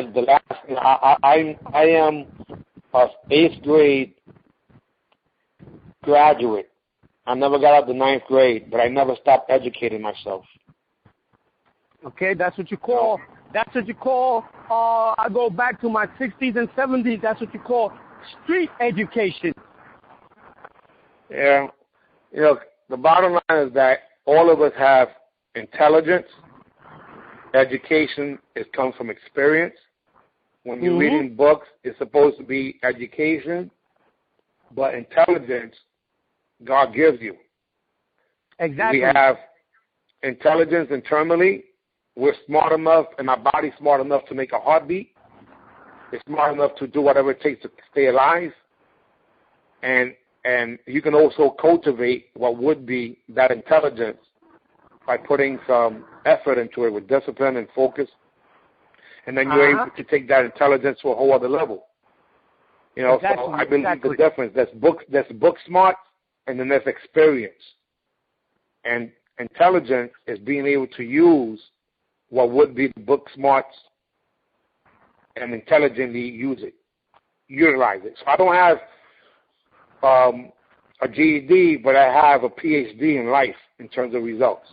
am a 8th grade graduate. I never got out the 9th grade, but I never stopped educating myself. Okay, that's what you call. I go back to my 60s and 70s. That's what you call street education. Yeah, the bottom line is that all of us have intelligence. Education comes from experience. When you're reading books, it's supposed to be education, but intelligence God gives you. Exactly. We have intelligence internally. We're smart enough, and our body's smart enough to make a heartbeat. It's smart enough to do whatever it takes to stay alive. And you can also cultivate what would be that intelligence by putting some effort into it with discipline and focus. And then you're able to take that intelligence to a whole other level. So I believe the difference. There's book smart, and then there's experience. And intelligence is being able to use what would be the book smarts and intelligently utilize it. So I don't have a GED, but I have a PhD in life in terms of results.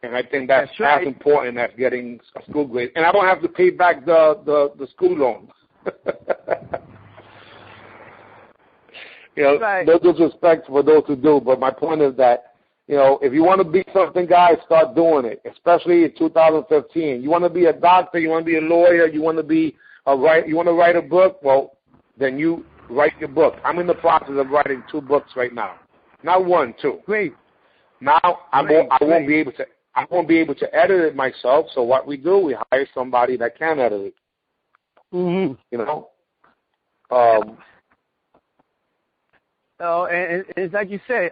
And I think that's as important as getting a school grade. And I don't have to pay back the school loan. No disrespect for those who do, but my point is that, if you want to be something, guys, start doing it, especially in 2015. You want to be a doctor, you want to be a lawyer, you want to write a book, well, then you write your book. I'm in the process of writing 2 books right now. Not 1, 2. Great. Now I won't be able to edit it myself, so what we do, we hire somebody that can edit it. And it's like you say,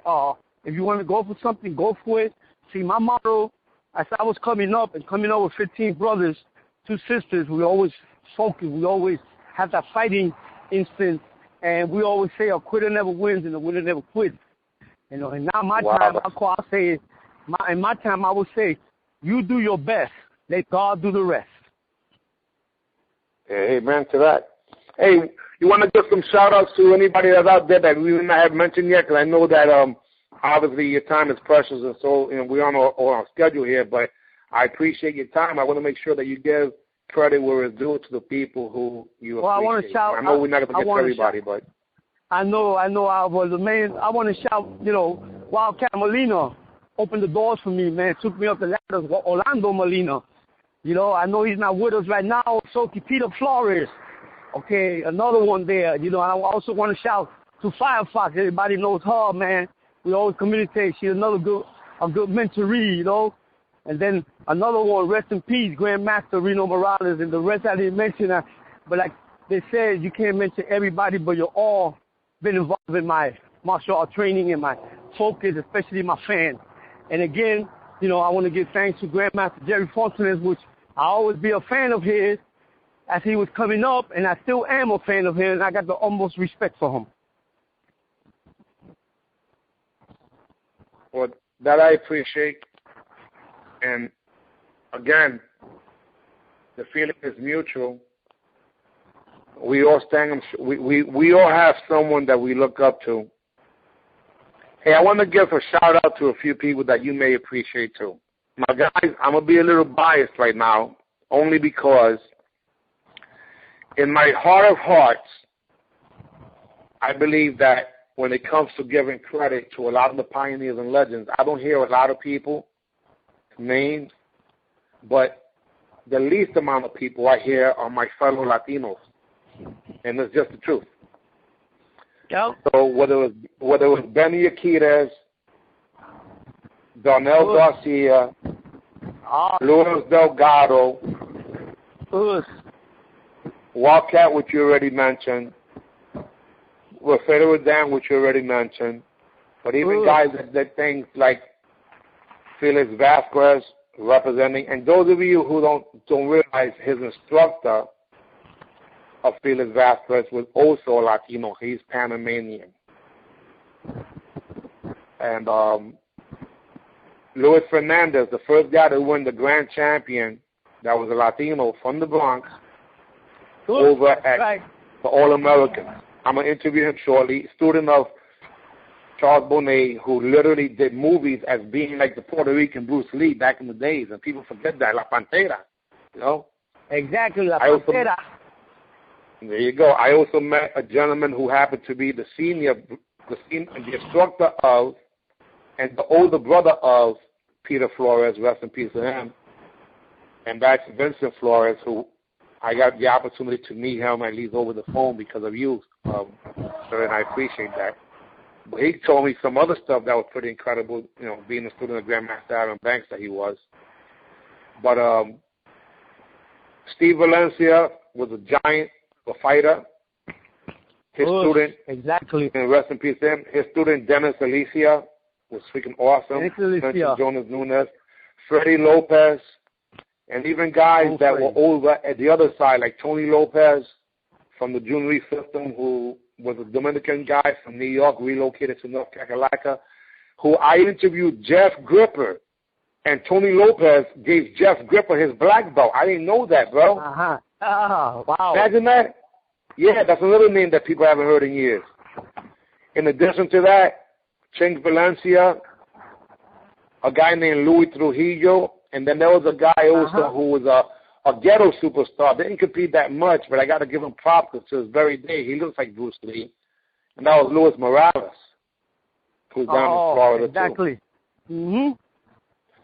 if you want to go for something, go for it. See, my motto, as I was coming up with 15 brothers, 2 sisters, we always focus, we always have that fighting instinct, and we always say a quitter never wins and a winner never quits. And now my time, in my time, I would say, you do your best, let God do the rest. Amen to that. Hey, you want to give some shout-outs to anybody that's out there that we may not have mentioned yet? Because I know that obviously your time is precious, and so we're on our schedule here, but I appreciate your time. I want to make sure that you give credit where it's due to the people who you appreciate. I know we're not going to get to everybody, but... I know. I was the man. I want to shout, Wildcat Molina opened the doors for me, man. Took me up the ladders. Orlando Molina. I know he's not with us right now. So Peter Flores. Okay, another one there. I also want to shout to Firefox. Everybody knows her, man. We always communicate. She's a good mentoree, And then another one, rest in peace, Grandmaster Reno Morales, and the rest I didn't mention. But like they said, you can't mention everybody, but you're all been involved in my martial art training and my focus, especially my fans. And again, I want to give thanks to Grandmaster Jerry Fontanes, which I always be a fan of his as he was coming up, and I still am a fan of his, and I got the utmost respect for him. Well, that I appreciate. And again, the feeling is mutual. We all we all have someone that we look up to. Hey, I want to give a shout out to a few people that you may appreciate too. Now, guys, I'm gonna be a little biased right now, only because in my heart of hearts, I believe that when it comes to giving credit to a lot of the pioneers and legends, I don't hear a lot of people named, but the least amount of people I hear are my fellow Latinos. And it's just the truth. Yep. So whether it was Benny Yaquitas, Darnell Garcia, Luis Delgado, Wildcat, which you already mentioned, Federal Dan, which you already mentioned, but even guys that things like Felix Vasquez representing, and those of you who don't realize his instructor of Felix Vasquez was also a Latino. He's Panamanian. And Luis Fernandez, the first guy to win the grand champion, that was a Latino from the Bronx, over at the All-Americans. I'm going to interview him shortly. Student of Charles Bonet, who literally did movies as being like the Puerto Rican Bruce Lee back in the days, and people forget that, La Pantera, you know? Exactly, La Pantera. There you go. I also met a gentleman who happened to be the instructor of, and the older brother of Peter Flores, rest in peace to him, and back to Vincent Flores, who I got the opportunity to meet him at least over the phone because of you, sir, and I appreciate that. But he told me some other stuff that was pretty incredible, you know, being a student of Grandmaster Aaron Banks that he was. But Steve Valencia was a giant, a fighter. His student, exactly, and rest in peace to him, his student Dennis Alicia was freaking awesome. Jonas Nunes, Freddie Lopez, and even guys that were over at the other side, like Tony Lopez from the Junior system, who was a Dominican guy from New York, relocated to North Carolina, who I interviewed Jeff Gripper, and Tony Lopez gave Jeff Gripper his black belt. I didn't know that, bro. Oh, wow. Imagine that. Yeah, that's another name that people haven't heard in years. In addition to that, Chink Valencia, a guy named Louis Trujillo, and then there was a guy also who was a ghetto superstar. Didn't compete that much, but I got to give him props because to his very day, he looks like Bruce Lee. And that was Luis Morales, who's down in Florida, exactly. Too.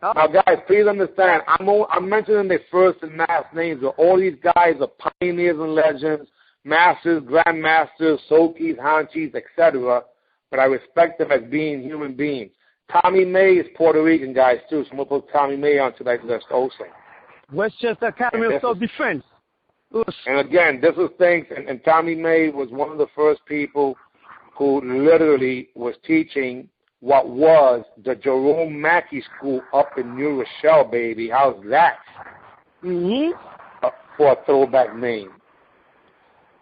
Now, guys, please understand, I'm mentioning their first and last names, but all these guys are pioneers and legends, masters, grandmasters, Sokis, Hanshis, etc., but I respect them as being human beings. Tommy May is Puerto Rican, guys, too, so I'm going to put Tommy May on tonight's list also. Westchester Academy of Self-Defense. And again, this was things, and Tommy May was one of the first people who literally was teaching what was the Jerome Mackey School up in New Rochelle, baby. How's that? For a throwback name.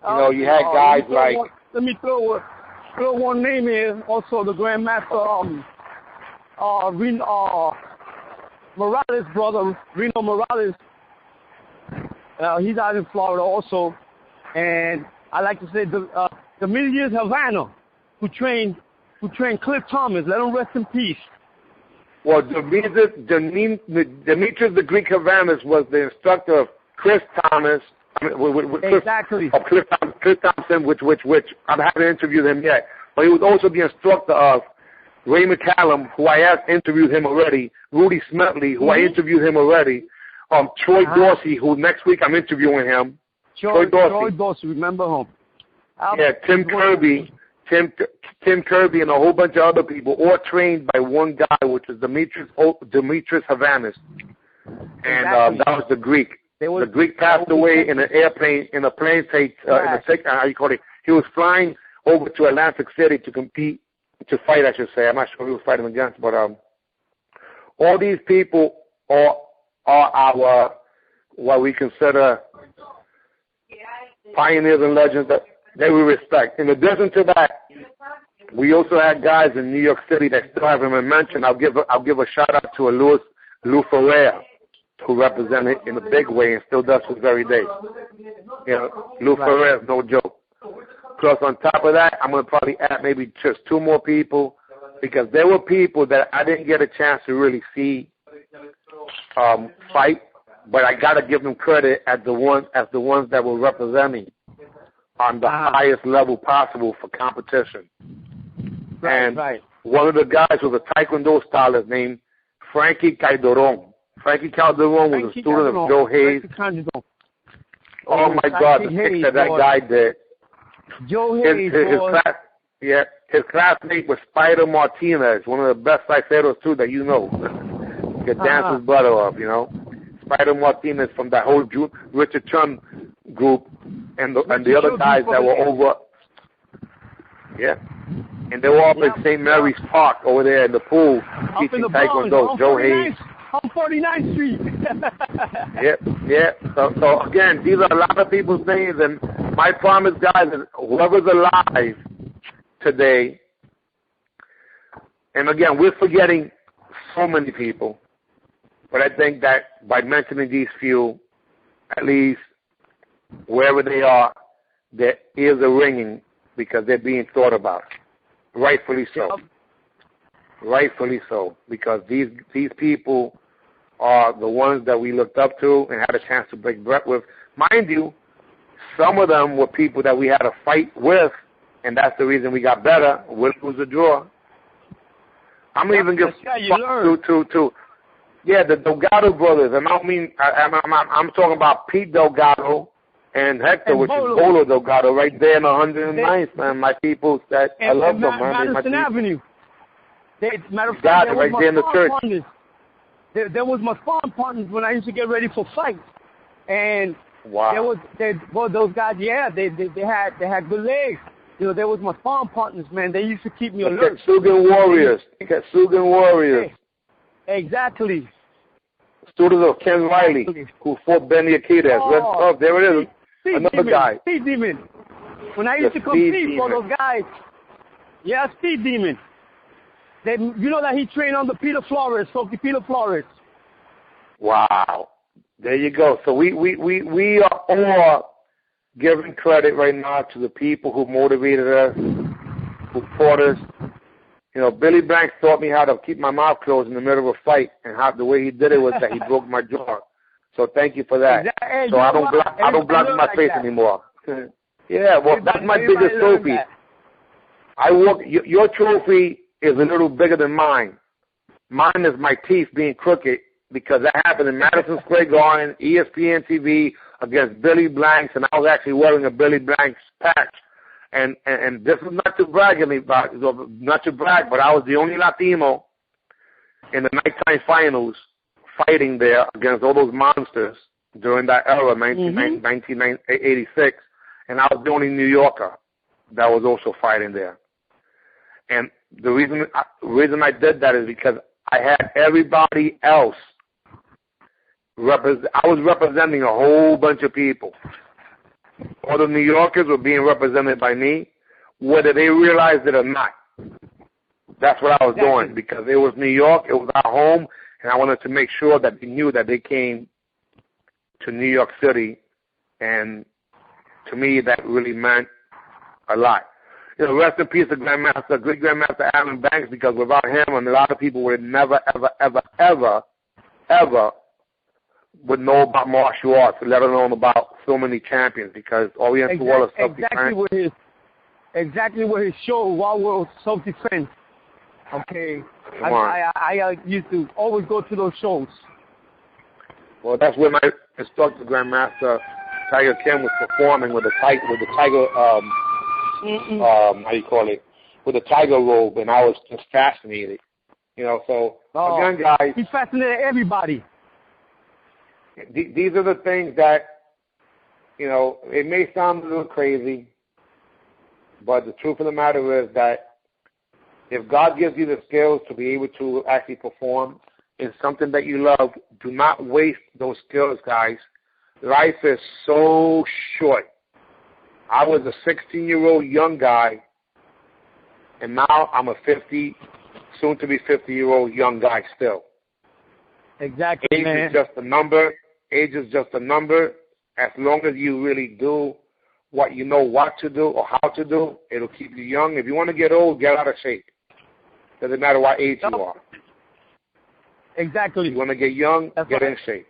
You know, you had guys like... Let me throw one name in. Also, the Grandmaster Morales' brother, Reno Morales. He's out in Florida also. And I like to say Demetrius Havana, who trained Cliff Thomas. Let him rest in peace. Well, Demetrius the Greek Havanas was the instructor of Chris Thomas. Exactly. Of Cliff Thompson, which I haven't interviewed him yet. But he was also the instructor of Ray McCallum, who I have interviewed him already. Rudy Smetley, who I interviewed him already. Troy Dorsey, who next week I'm interviewing him. Troy Dorsey, remember him? Yeah, Tim Kirby, and a whole bunch of other people, all trained by one guy, which is Demetrius Havanas, and that was the Greek. The Greek passed away in an airplane, in a plane, he was flying over to Atlantic City to fight, I should say. I'm not sure who he was fighting against, but all these people are our, what we consider pioneers and legends that we respect. In addition to that, we also had guys in New York City that still haven't been mentioned. I'll give a shout out to Lou Ferrer, who represented in a big way and still does to this very day. You know, Lou Ferrer is no joke. Plus, on top of that, I'm going to probably add maybe just two more people, because there were people that I didn't get a chance to really see fight, but I got to give them credit as the ones that were representing on the highest level possible for competition. One of the guys was a Taekwondo stylist named Frankie Calderon. Frankie Calderon was a student of Joe Hayes. Oh my God, the things that guy did. Joe Hayes, his classmate was Spider Martinez, one of the best saiceros too that you know. Could dance his butt off, you know. Spider Martinez from that whole Richard Chun group, and the other guys that were over. Yeah. And they were up in St. Mary's Park over there in the pool teaching Taekwondo. Joe Hayes. On 49th Street. Yeah. So again, these are a lot of people's names, and my promise, guys, is whoever's alive today, and again, we're forgetting so many people. But I think that by mentioning these few, at least wherever they are, their ears are ringing because they're being thought about. Rightfully so. Rightfully so. Because these people are the ones that we looked up to and had a chance to break bread with. Mind you, some of them were people that we had a fight with, and that's the reason we got better. Will was a draw. I'm even going to the Delgado brothers, and I don't mean I'm talking about Pete Delgado and Hector, which is Bolo Delgado, right there in 109th, man. My people, that I love them, man. Madison Avenue. Matter of fact, there right there in the church. Partners. There was my farm partners when I used to get ready for fights, and those guys, they had good legs. You know, there was my farm partners, man. They used to keep me alert. Katsugan Warriors. Exactly. Students of Ken Riley, who fought Benny Akitas. There it is. Another guy. Speed Demon. When I used to compete for those guys, Speed Demon. You know that he trained under Peter Flores, Sophie Peter Flores. Wow. There you go. So we are all giving credit right now to the people who motivated us, who fought us. You know, Billy Blanks taught me how to keep my mouth closed in the middle of a fight, and how the way he did it was that he broke my jaw. So thank you for that. Exactly. So I don't block my face anymore. Yeah, well, that's my biggest trophy. Your trophy is a little bigger than mine. Mine is my teeth being crooked, because that happened in Madison Square Garden, ESPN TV, against Billy Blanks, and I was actually wearing a Billy Blanks patch. And this is not to brag, but I was the only Latino in the nighttime finals fighting there against all those monsters during that era, 1986, and I was the only New Yorker that was also fighting there. And the reason I did that is because I had everybody else I was representing a whole bunch of people. All the New Yorkers were being represented by me, whether they realized it or not. That's what I was doing, because it was New York, it was our home, and I wanted to make sure that they knew that they came to New York City, and to me that really meant a lot. You know, rest in peace to great Grandmaster Alan Banks, because without him, and a lot of people would never, ever would know about martial arts, let alone about so many champions, because Oriental Wall is self-defense. Exactly what his show, Wild World Self-Defense. Okay. I used to always go to those shows. Well, that's where my instructor, Grandmaster Tiger Kim, was performing with the tiger, how you call it, with the tiger robe, and I was just fascinated. You know, so again, guys, he fascinated everybody. These are the things that, you know, it may sound a little crazy, but the truth of the matter is that if God gives you the skills to be able to actually perform in something that you love, do not waste those skills, guys. Life is so short. I was a 16-year-old young guy, and now I'm a soon-to-be 50-year-old young guy still. Exactly, Age is just a number. Age is just a number. As long as you really do what you know what to do or how to do, it'll keep you young. If you want to get old, get out of shape. Doesn't matter what age you are. Exactly. If you want to get young, get in shape.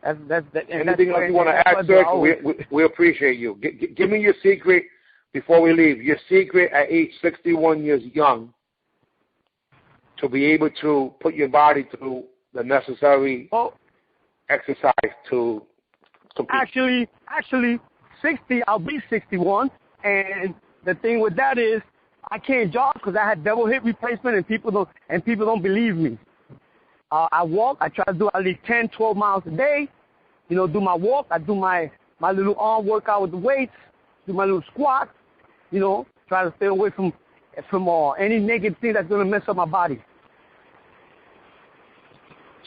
Anything else you want to add, sir? We appreciate you. Give me your secret before we leave. Your secret at age 61 years young to be able to put your body through the necessary exercise to compete. Actually, 60, I'll be 61, and the thing with that is I can't jog because I had double hip replacement, and people don't believe me. I walk. I try to do at least 10, 12 miles a day. You know, do my walk. I do my little arm workout with the weights. Do my little squat. You know, try to stay away from any negative thing that's going to mess up my body.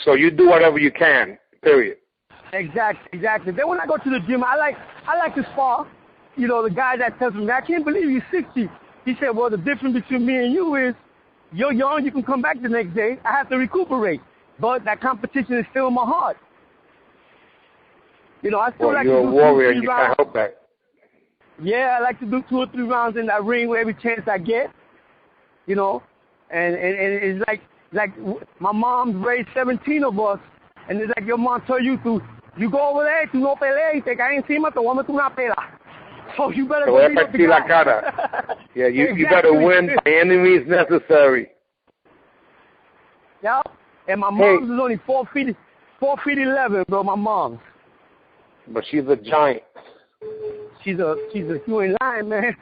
So you do whatever you can, period. Exactly. Then when I go to the gym, I like to spar. You know, the guy that tells me, I can't believe you're 60. He said, well, the difference between me and you is you're young, you can come back the next day. I have to recuperate. But that competition is still in my heart. You know, I still like to do you're a warrior and you can't help that. Yeah, I like to do 2 or 3 rounds in that ring every chance I get. You know, and it's like my mom's raised 17 of us, and it's like your mom told you to, you go over there, tú no peleas y te caes encima, te voy a meter una pela. So you better go beat up the guy. Yeah, you better win by any means necessary. Yeah, and my mom's is only 4 feet 11, bro. My mom's. But she's a giant. She's a you ain't lying, man.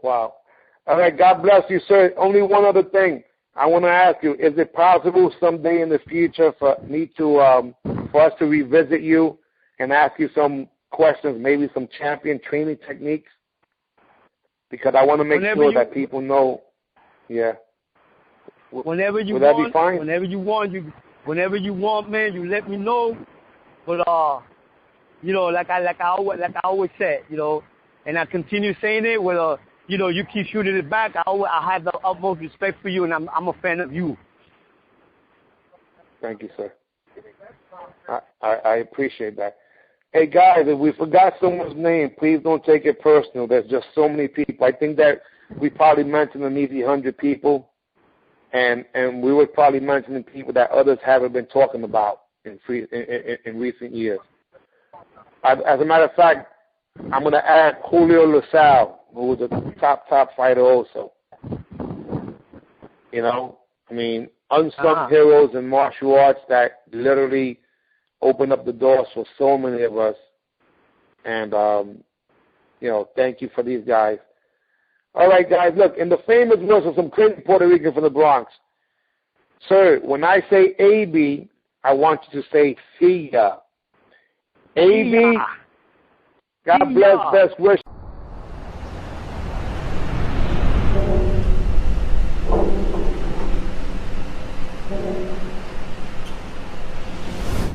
Wow. All right, God bless you, sir. Only one other thing I want to ask you: is it possible someday in the future for me to for us to revisit you and ask you some questions, maybe some champion training techniques? Because I want to make sure that people know. Yeah. Whenever you Would want, that be fine? whenever you want, man, you let me know. But you know, like I always said, you know, and I continue saying it. Well, you know, you keep shooting it back. I have the utmost respect for you, and I'm a fan of you. Thank you, sir. I appreciate that. Hey, guys, if we forgot someone's name, please don't take it personal. There's just so many people. I think that we probably mentioned an easy 100 people, and we were probably mentioning people that others haven't been talking about in recent years. As a matter of fact, I'm going to add Julio LaSalle, who was a top fighter also. You know, I mean, unsung heroes in martial arts that literally opened up the doors for so many of us. And, you know, thank you for these guys. All right, guys, look, in the famous words of some crazy Puerto Rican from the Bronx, sir, when I say AB, I want you to say see ya. AB, God bless, best wishes.